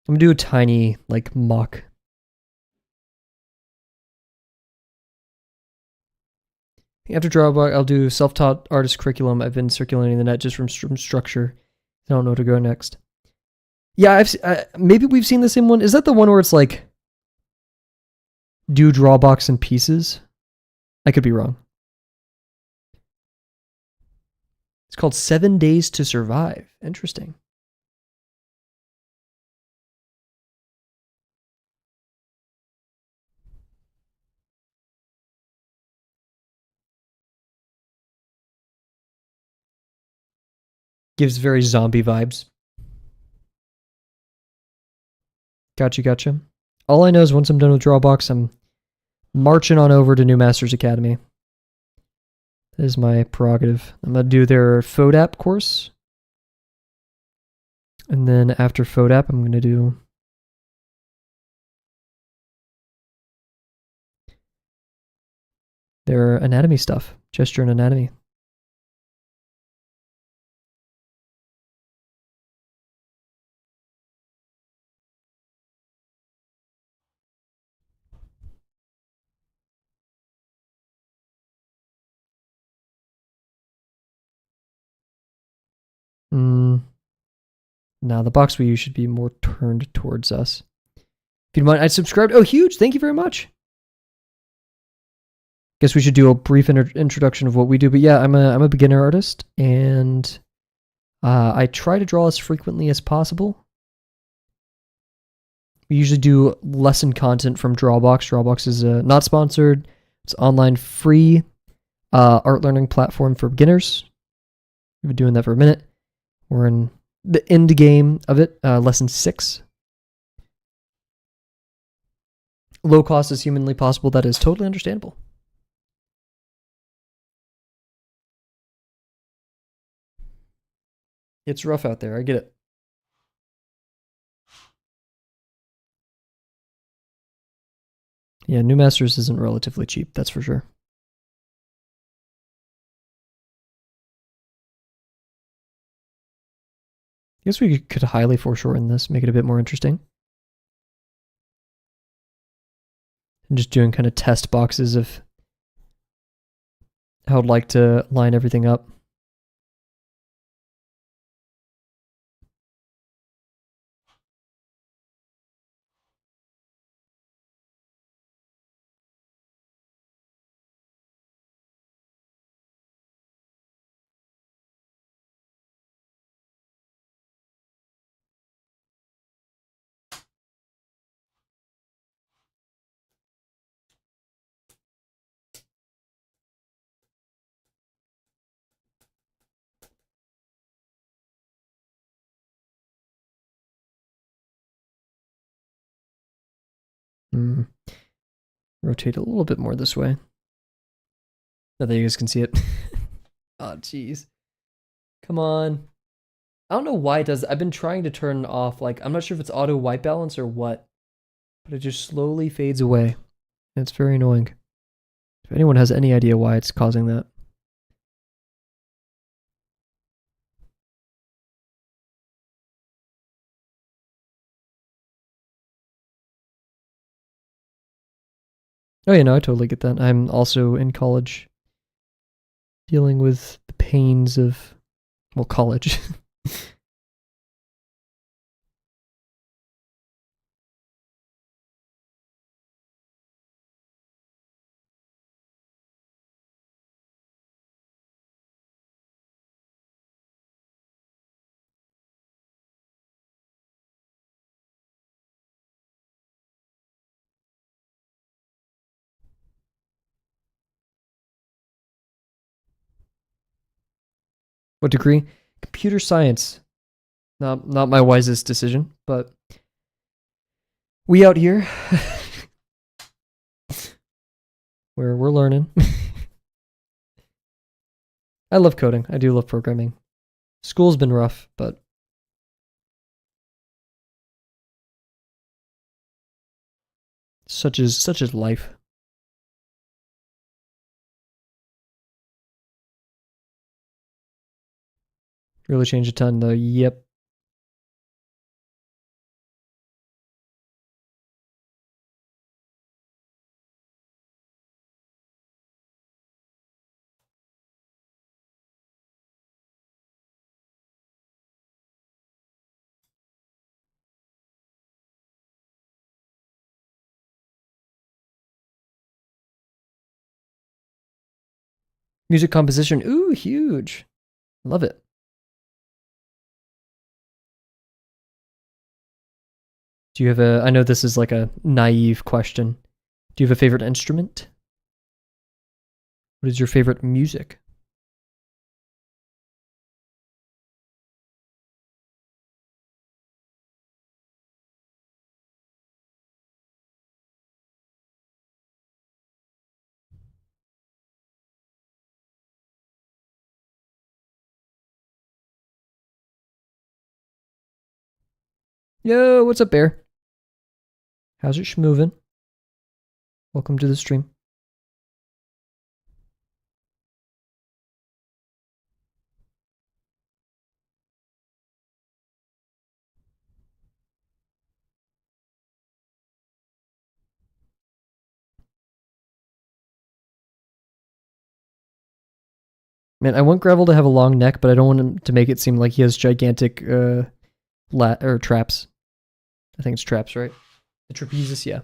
I'm gonna do a tiny mock. After drawback, I'll do self-taught artist curriculum. I've been circulating the net just from structure. I don't know where to go next. Yeah, maybe we've seen the same one. Is that the one where it's like do drawbox in pieces? I could be wrong. It's called 7 Days to Survive. Interesting. Gives very zombie vibes. Gotcha. All I know is once I'm done with Drawbox, I'm marching on over to New Masters Academy. That is my prerogative. I'm going to do their FODAP course. And then after FODAP, I'm going to do their anatomy stuff. Gesture and anatomy. Now the box we use should be more turned towards us. If you don't mind, I subscribed. Oh, huge! Thank you very much. Guess we should do a brief introduction of what we do. But yeah, I'm a beginner artist, and I try to draw as frequently as possible. We usually do lesson content from Drawbox. Drawbox is not sponsored, It's an online free art learning platform for beginners. We've been doing that for a minute. We're in the end game of it, lesson 6. Low cost is humanly possible. That is totally understandable. It's rough out there. I get it. Yeah, New Masters isn't relatively cheap, that's for sure. I guess we could highly foreshorten this, make it a bit more interesting. And just doing kind of test boxes of how I'd like to line everything up. Rotate a little bit more this way. Now that you guys can see it. Oh, jeez. Come on. I don't know why it does. I've been trying to turn off, like, I'm not sure if it's auto white balance or what, but it just slowly fades away. And it's very annoying. If anyone has any idea why it's causing that. Oh, yeah, no, I totally get that. I'm also in college dealing with the pains of, well, college. What degree? Computer science. Not my wisest decision, but we out here where we're learning. I love coding. I do love programming. School's been rough, but such is life. Really changed a ton though. Yep. Music composition. Ooh, huge. Love it. Do you have I know this is like a naive question. Do you have a favorite instrument? What is your favorite music? Yo, what's up, Bear? How's it schmovin'? Welcome to the stream. Man, I want Gravel to have a long neck, but I don't want him to make it seem like he has gigantic traps. I think it's traps, right? The trapezes, yeah.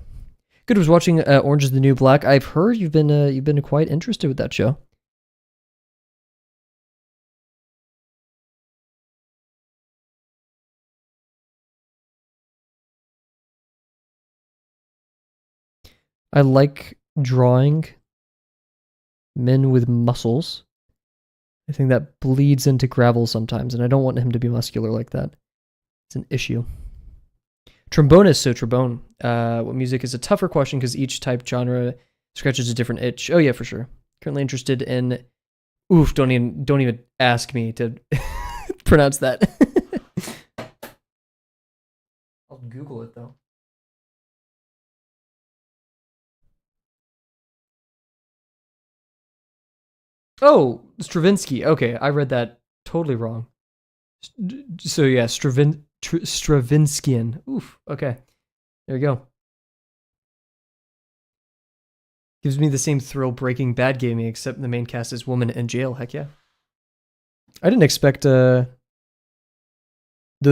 Good. Was watching Orange is the New Black. I've heard you've been quite interested with that show. I like drawing Men with muscles. I think that bleeds into gravel sometimes, and I don't want him to be muscular like that. It's an issue. Trombonist, so trombone. What music is a tougher question because each type genre scratches a different itch. Oh yeah, for sure. Currently interested in. Oof! Don't even ask me to pronounce that. I'll Google it though. Oh, Stravinsky. Okay, I read that totally wrong. So yeah, Stravinskian. Oof. Okay, there you go. Gives me the same thrill Breaking Bad gave me, except the main cast is woman in jail. Heck yeah. I didn't expect those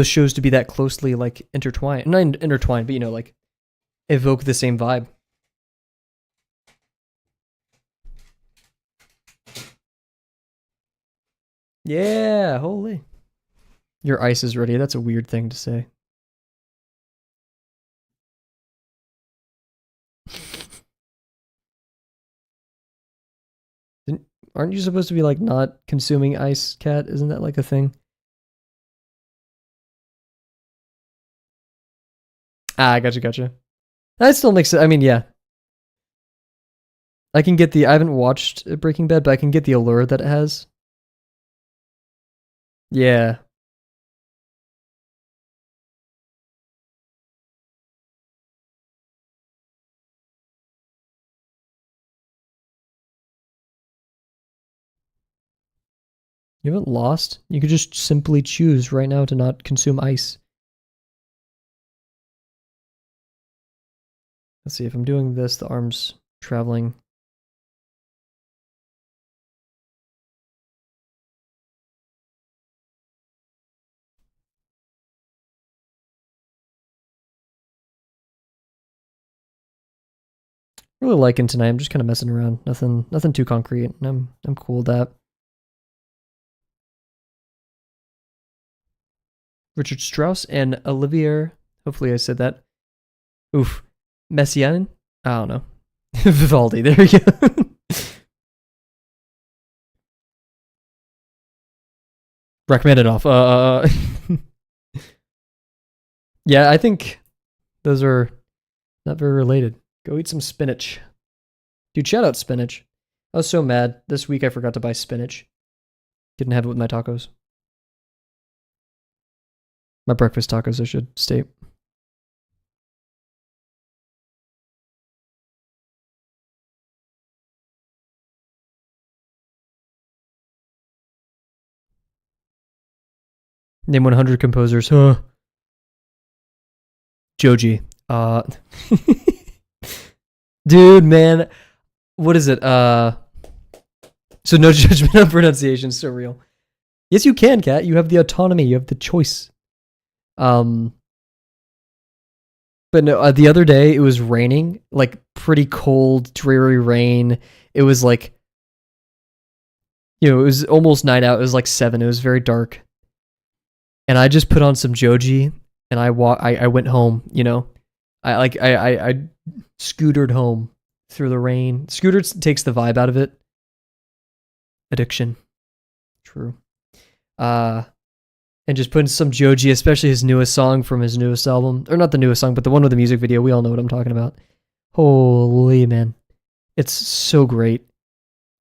shows to be that closely like intertwined. Not intertwined, but you know, like evoke the same vibe. Yeah, holy. Your ice is ready. That's a weird thing to say. Aren't you supposed to be like not consuming ice, Cat? Isn't that like a thing? Ah, gotcha. That still makes it. I mean, yeah. I can get the. I haven't watched Breaking Bad, but I can get the allure that it has. Yeah. You haven't lost. You could just simply choose right now to not consume ice. Let's see if I'm doing this. The arm's traveling. Really liking tonight. I'm just kind of messing around. Nothing too concrete. I'm cool with that. Richard Strauss and Olivier. Hopefully I said that. Oof. Messiaen? I don't know. Vivaldi. There you go. Recommended off. Yeah, I think those are not very related. Go eat some spinach. Dude, shout out spinach. I was so mad. This week I forgot to buy spinach. Didn't have it with my tacos. My breakfast tacos, I should state. Name 100 composers. Huh. Joji. Dude, man. What is it? So no judgment on pronunciation. So real. Yes, you can, Kat. You have the autonomy. You have the choice. Um, but no, the other day it was raining, like pretty cold, dreary rain. It was like, it was almost night out. It was like 7. It was very dark, and I just put on some Joji, and I went home. I scootered home through the rain. Scooter takes the vibe out of it. Addiction. True. And just putting some Joji, especially his newest song from his newest album. Or not the newest song, but the one with the music video. We all know what I'm talking about. Holy man. It's so great.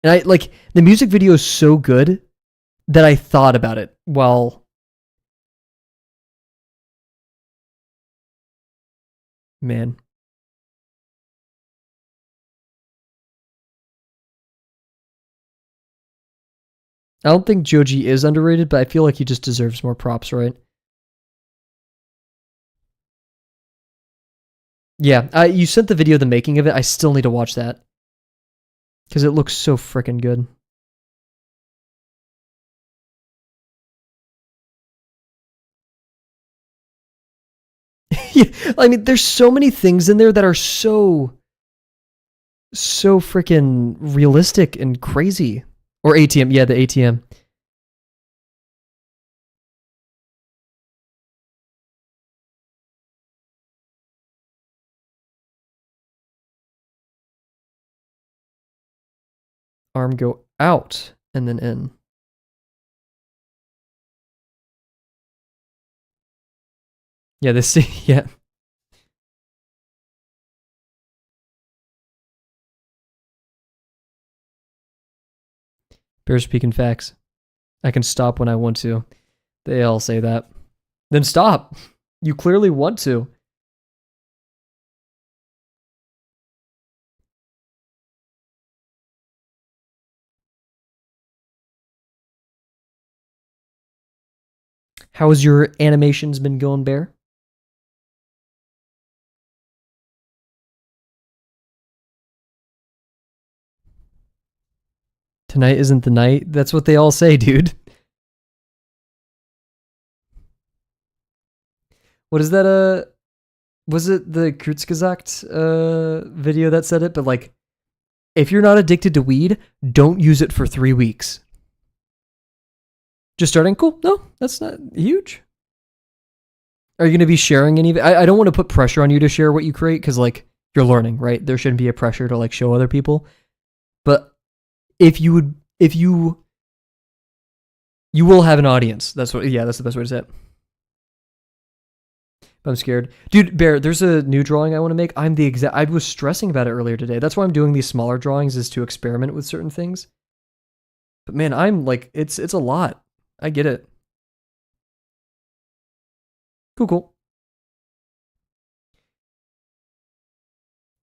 And the music video is so good that I thought about it while. Man. I don't think Joji is underrated, but I feel like he just deserves more props, right? Yeah, you sent the video of the making of it. I still need to watch that. Because it looks so freaking good. Yeah, I mean, there's so many things in there that are so freaking realistic and crazy. Or ATM, yeah, the ATM. arm go out and then in. Yeah, this, yeah. Bear speaking facts. I can stop when I want to. They all say that. Then stop. You clearly want to. How has your animations been going, Bear? Tonight isn't the night. That's what they all say, dude. What is that? Was it the Kurzgesagt video that said it? But like, if you're not addicted to weed, don't use it for 3 weeks. Just starting? Cool. No, that's not huge. Are you going to be sharing any of it? I don't want to put pressure on you to share what you create because, like, you're learning, right? There shouldn't be a pressure to, like, show other people. But if you will have an audience. That's the best way to say it. I'm scared. Dude, Bear, there's a new drawing I want to make. I was stressing about it earlier today. That's why I'm doing these smaller drawings, is to experiment with certain things. But man, I'm like, it's a lot. I get it. Cool.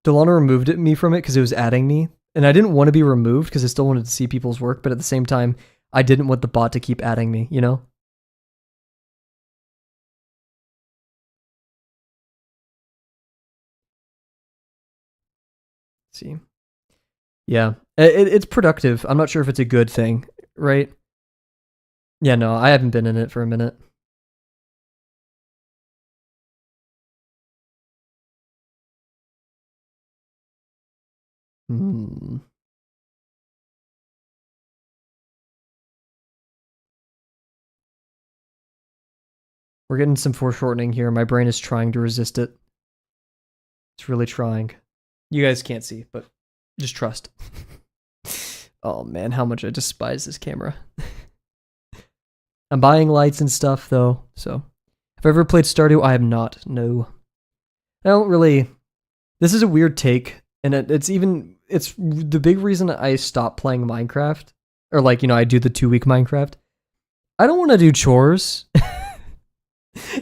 Delana removed me from it because it was adding me. And I didn't want to be removed because I still wanted to see people's work. But at the same time, I didn't want the bot to keep adding me, you know? Let's see. Yeah, it's productive. I'm not sure if it's a good thing, right? Yeah, no, I haven't been in it for a minute. Hmm. We're getting some foreshortening here. My brain is trying to resist it. It's really trying. You guys can't see, but just trust. Oh man, how much I despise this camera. I'm buying lights and stuff though, so. Have I ever played Stardew? I have not, no. I don't really... This is a weird take, and it's the big reason I stopped playing Minecraft, or like, you know, I do the 2-week Minecraft. I don't want to do chores.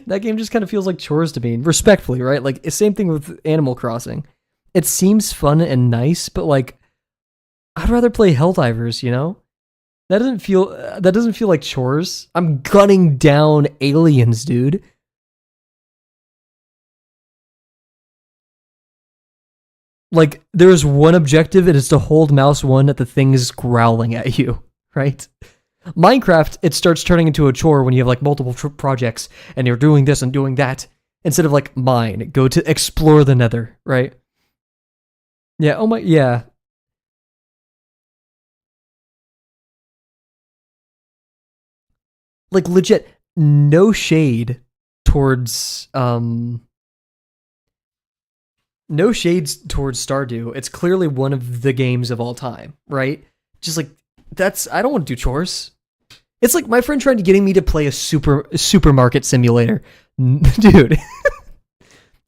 That game just kind of feels like chores to me, respectfully, right? Like, same thing with Animal Crossing. It seems fun and nice, but like, I'd rather play Helldivers, you know? That doesn't feel like chores. I'm gunning down aliens, dude. Like, there's one objective, it is to hold mouse 1 at the thing is growling at you, right? Minecraft, it starts turning into a chore when you have like multiple projects and you're doing this and doing that instead of like mine, go to explore the nether, right? Yeah, oh my, yeah. Like legit, no shade towards no shades towards Stardew. It's clearly one of the games of all time, right? Just like I don't want to do chores. It's like my friend tried to getting me to play a supermarket simulator. Dude.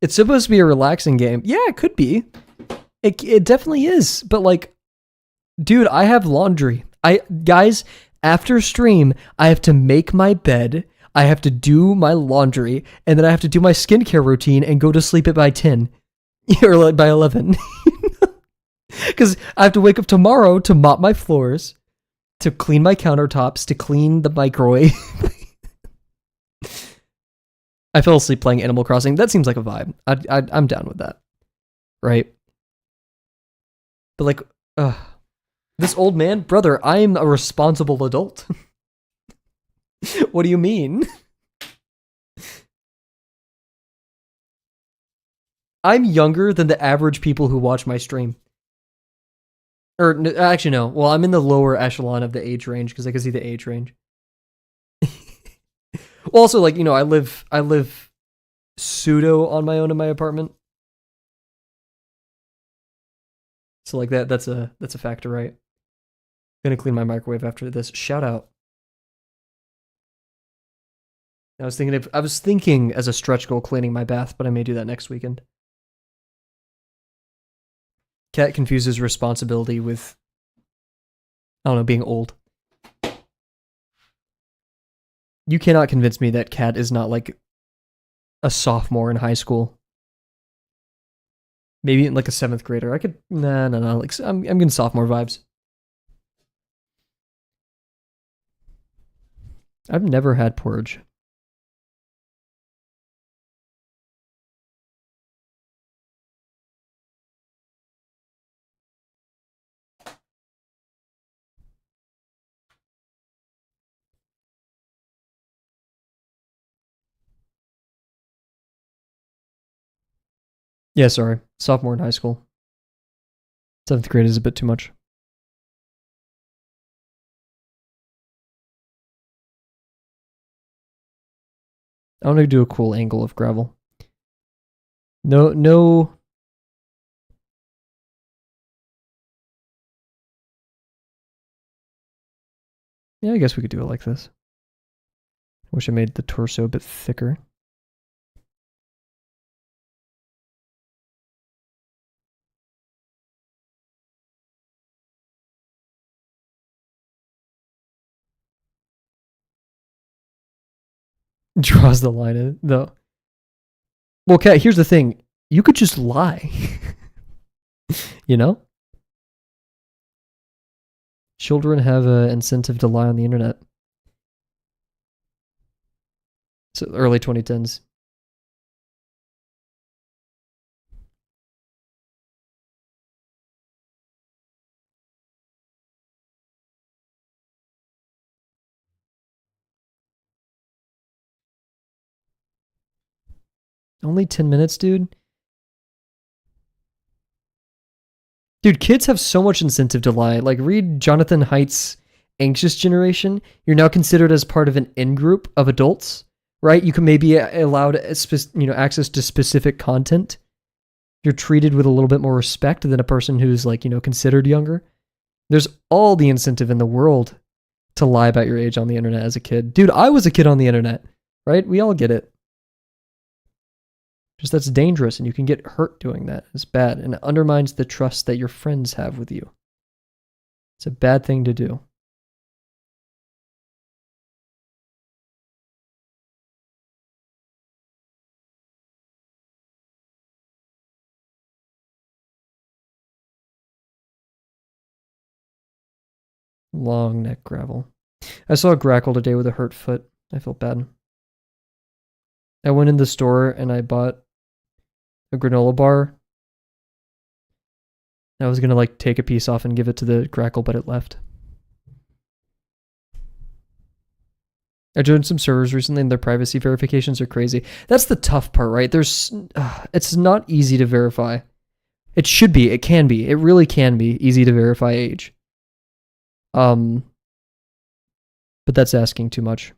It's supposed to be a relaxing game. Yeah, it could be. It definitely is. But like, dude, I have laundry. Guys, after stream, I have to make my bed, I have to do my laundry, and then I have to do my skincare routine and go to sleep at by 10. Or like by 11. Because I have to wake up tomorrow to mop my floors, to clean my countertops, to clean the microwave. I fell asleep playing Animal Crossing. That seems like a vibe. I'm down with that. Right? But like, this old man, brother, I'm a responsible adult. What do you mean? I'm younger than the average people who watch my stream. Or actually, no. Well, I'm in the lower echelon of the age range because I can see the age range. Well, also, like, you know, I live pseudo on my own in my apartment. So like that's a factor, right? Gonna clean my microwave after this. Shout out. I was thinking as a stretch goal cleaning my bath, but I may do that next weekend. Cat confuses responsibility with, I don't know, being old. You cannot convince me that Cat is not like a sophomore in high school. Maybe like a seventh grader. I could no. Like I'm getting sophomore vibes. I've never had porridge. Yeah, sorry. Sophomore in high school. Seventh grade is a bit too much. I want to do a cool angle of gravel. No. Yeah, I guess we could do it like this. Wish I made the torso a bit thicker. Draws the line in, though. Well, Kat, here's the thing. You could just lie. You know? Children have an incentive to lie on the internet. So early 2010s. Only 10 minutes, dude? Dude, kids have so much incentive to lie. Like, read Jonathan Haidt's Anxious Generation. You're now considered as part of an in-group of adults, right? You can maybe allowed access to specific content. You're treated with a little bit more respect than a person who's like, considered younger. There's all the incentive in the world to lie about your age on the internet as a kid. Dude, I was a kid on the internet, right? We all get it. Just that's dangerous and you can get hurt doing that. It's bad and it undermines the trust that your friends have with you. It's a bad thing to do. Long neck gravel. I saw a grackle today with a hurt foot. I felt bad. I went in the store and I bought a granola bar. I was gonna like take a piece off and give it to the grackle, but it left. I joined some servers recently and their privacy verifications are crazy. That's the tough part, right? It's not easy to verify. It should be, it can be, it really can be easy to verify age. But that's asking too much.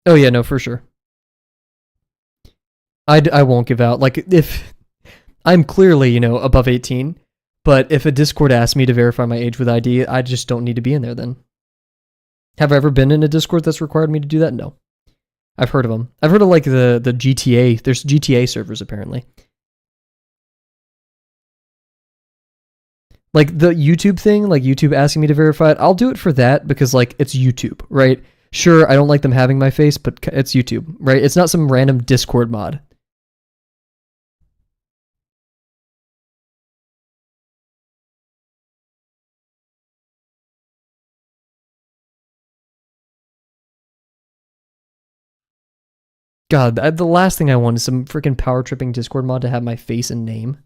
Oh yeah, no, for sure. I won't give out. Like, if I'm clearly, above 18, but if a Discord asks me to verify my age with ID, I just don't need to be in there then. Have I ever been in a Discord that's required me to do that? No. I've heard of them. I've heard of like the GTA. There's GTA servers apparently. Like the YouTube thing, like YouTube asking me to verify it, I'll do it for that because like it's YouTube, right? Sure, I don't like them having my face, but it's YouTube, right? It's not some random Discord mod. God, the last thing I want is some freaking power tripping Discord mod to have my face and name.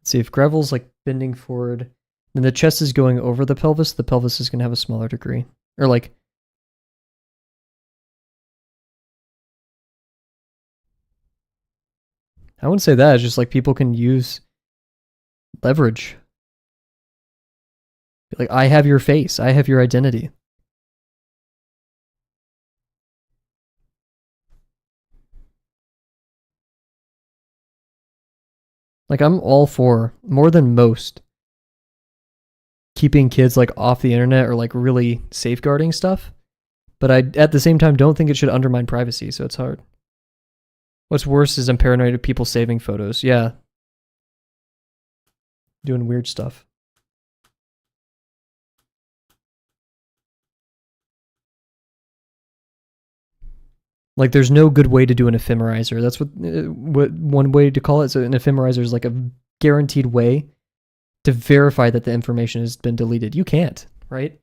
See, if Gravel's like bending forward, then the chest is going over the pelvis is going to have a smaller degree. Or like, I wouldn't say that, it's just like people can use leverage. Like, I have your face, I have your identity. Like, I'm all for, more than most, keeping kids like off the internet or like really safeguarding stuff. But I, at the same time, don't think it should undermine privacy, so it's hard. What's worse is I'm paranoid of people saving photos. Yeah. Doing weird stuff. Like, there's no good way to do an ephemerizer. That's what one way to call it. So an ephemerizer is like a guaranteed way to verify that the information has been deleted. You can't, right?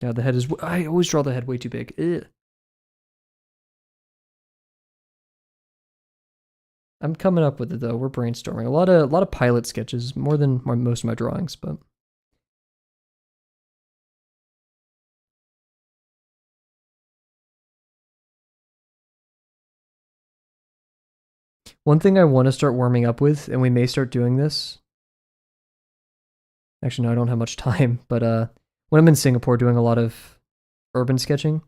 Yeah, the head is. I always draw the head way too big. Ugh. I'm coming up with it though. We're brainstorming. A lot of pilot sketches, more than most of my drawings, but one thing I want to start warming up with, and we may start doing this. Actually, no, I don't have much time, but when I'm in Singapore doing a lot of urban sketching,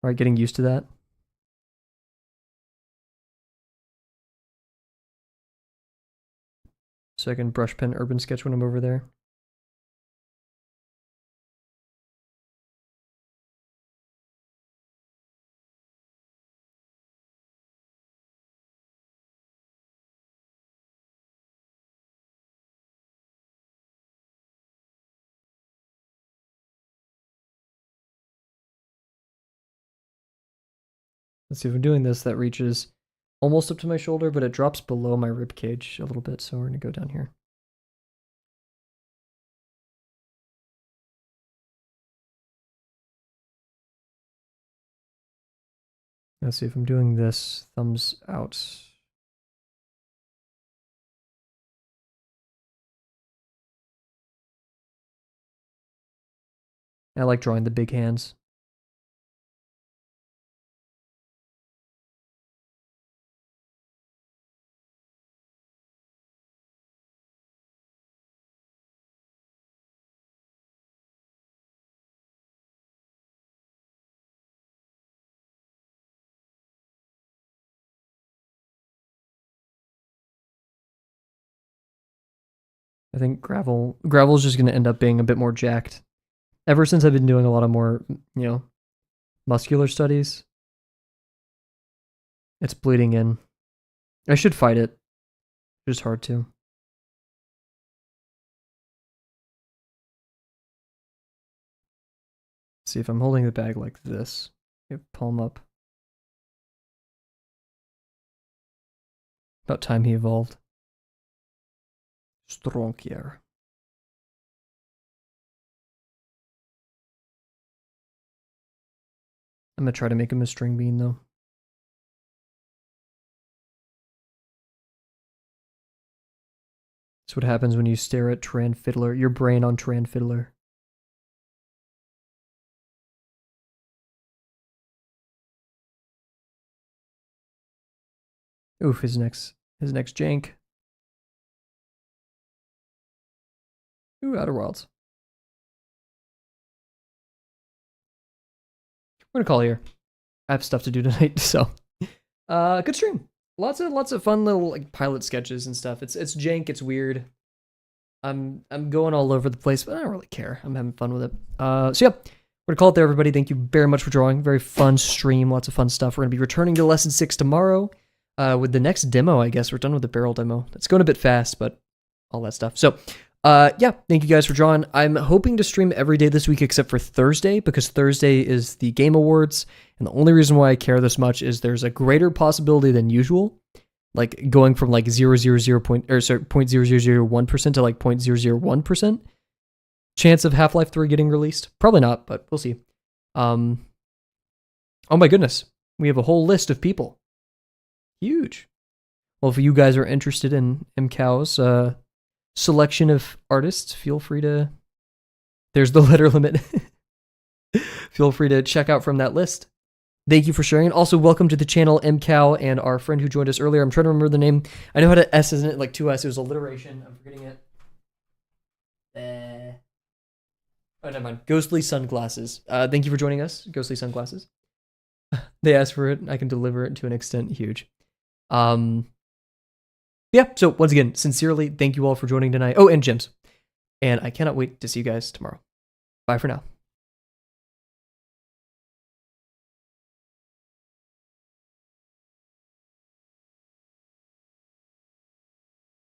right, getting used to that. So I can brush pen urban sketch when I'm over there. Let's see if I'm doing this. That reaches almost up to my shoulder, but it drops below my rib cage a little bit. So we're gonna go down here. Let's see if I'm doing this. Thumbs out. I like drawing the big hands. I think gravel's just gonna end up being a bit more jacked. Ever since I've been doing a lot of more, muscular studies, it's bleeding in. I should fight it. It's just hard to. See if I'm holding the bag like this. Palm up. About time he evolved. Stronkier. I'm gonna try to make him a string bean though. That's what happens when you stare at Tran Fiddler, your brain on Tran Fiddler. Oof, his next jank. Ooh, Outer Wilds. we're gonna call it here. I have stuff to do tonight, so good stream. Lots of fun little like pilot sketches and stuff. It's jank, it's weird. I'm going all over the place, but I don't really care. I'm having fun with it. So yeah, we're gonna call it there, everybody. Thank you very much for drawing. Very fun stream, lots of fun stuff. We're gonna be returning to lesson 6 tomorrow with the next demo. I guess we're done with the barrel demo. It's going a bit fast, but all that stuff. So yeah, thank you guys for drawing. I'm hoping to stream every day this week except for Thursday, because Thursday is the Game Awards, and the only reason why I care this much is there's a greater possibility than usual, like going from like 0.0001% to like 0.001% chance of Half-Life 3 getting released. Probably not, but we'll see. Oh my goodness, we have a whole list of people. Huge. Well, if you guys are interested in MCow's selection of artists, feel free to, there's the letter limit. Feel free to check out from that list. Thank you for sharing. Also, welcome to the channel, MCow, and our friend who joined us earlier. I'm trying to remember the name. I know how to S, isn't it? Like 2S. It was alliteration. I'm forgetting it. Oh, never mind. Ghostly Sunglasses. Thank you for joining us, Ghostly Sunglasses. They asked for it. I can deliver it to an extent. Huge. Yeah, so once again, sincerely, thank you all for joining tonight. Oh, and Jims. And I cannot wait to see you guys tomorrow. Bye for now.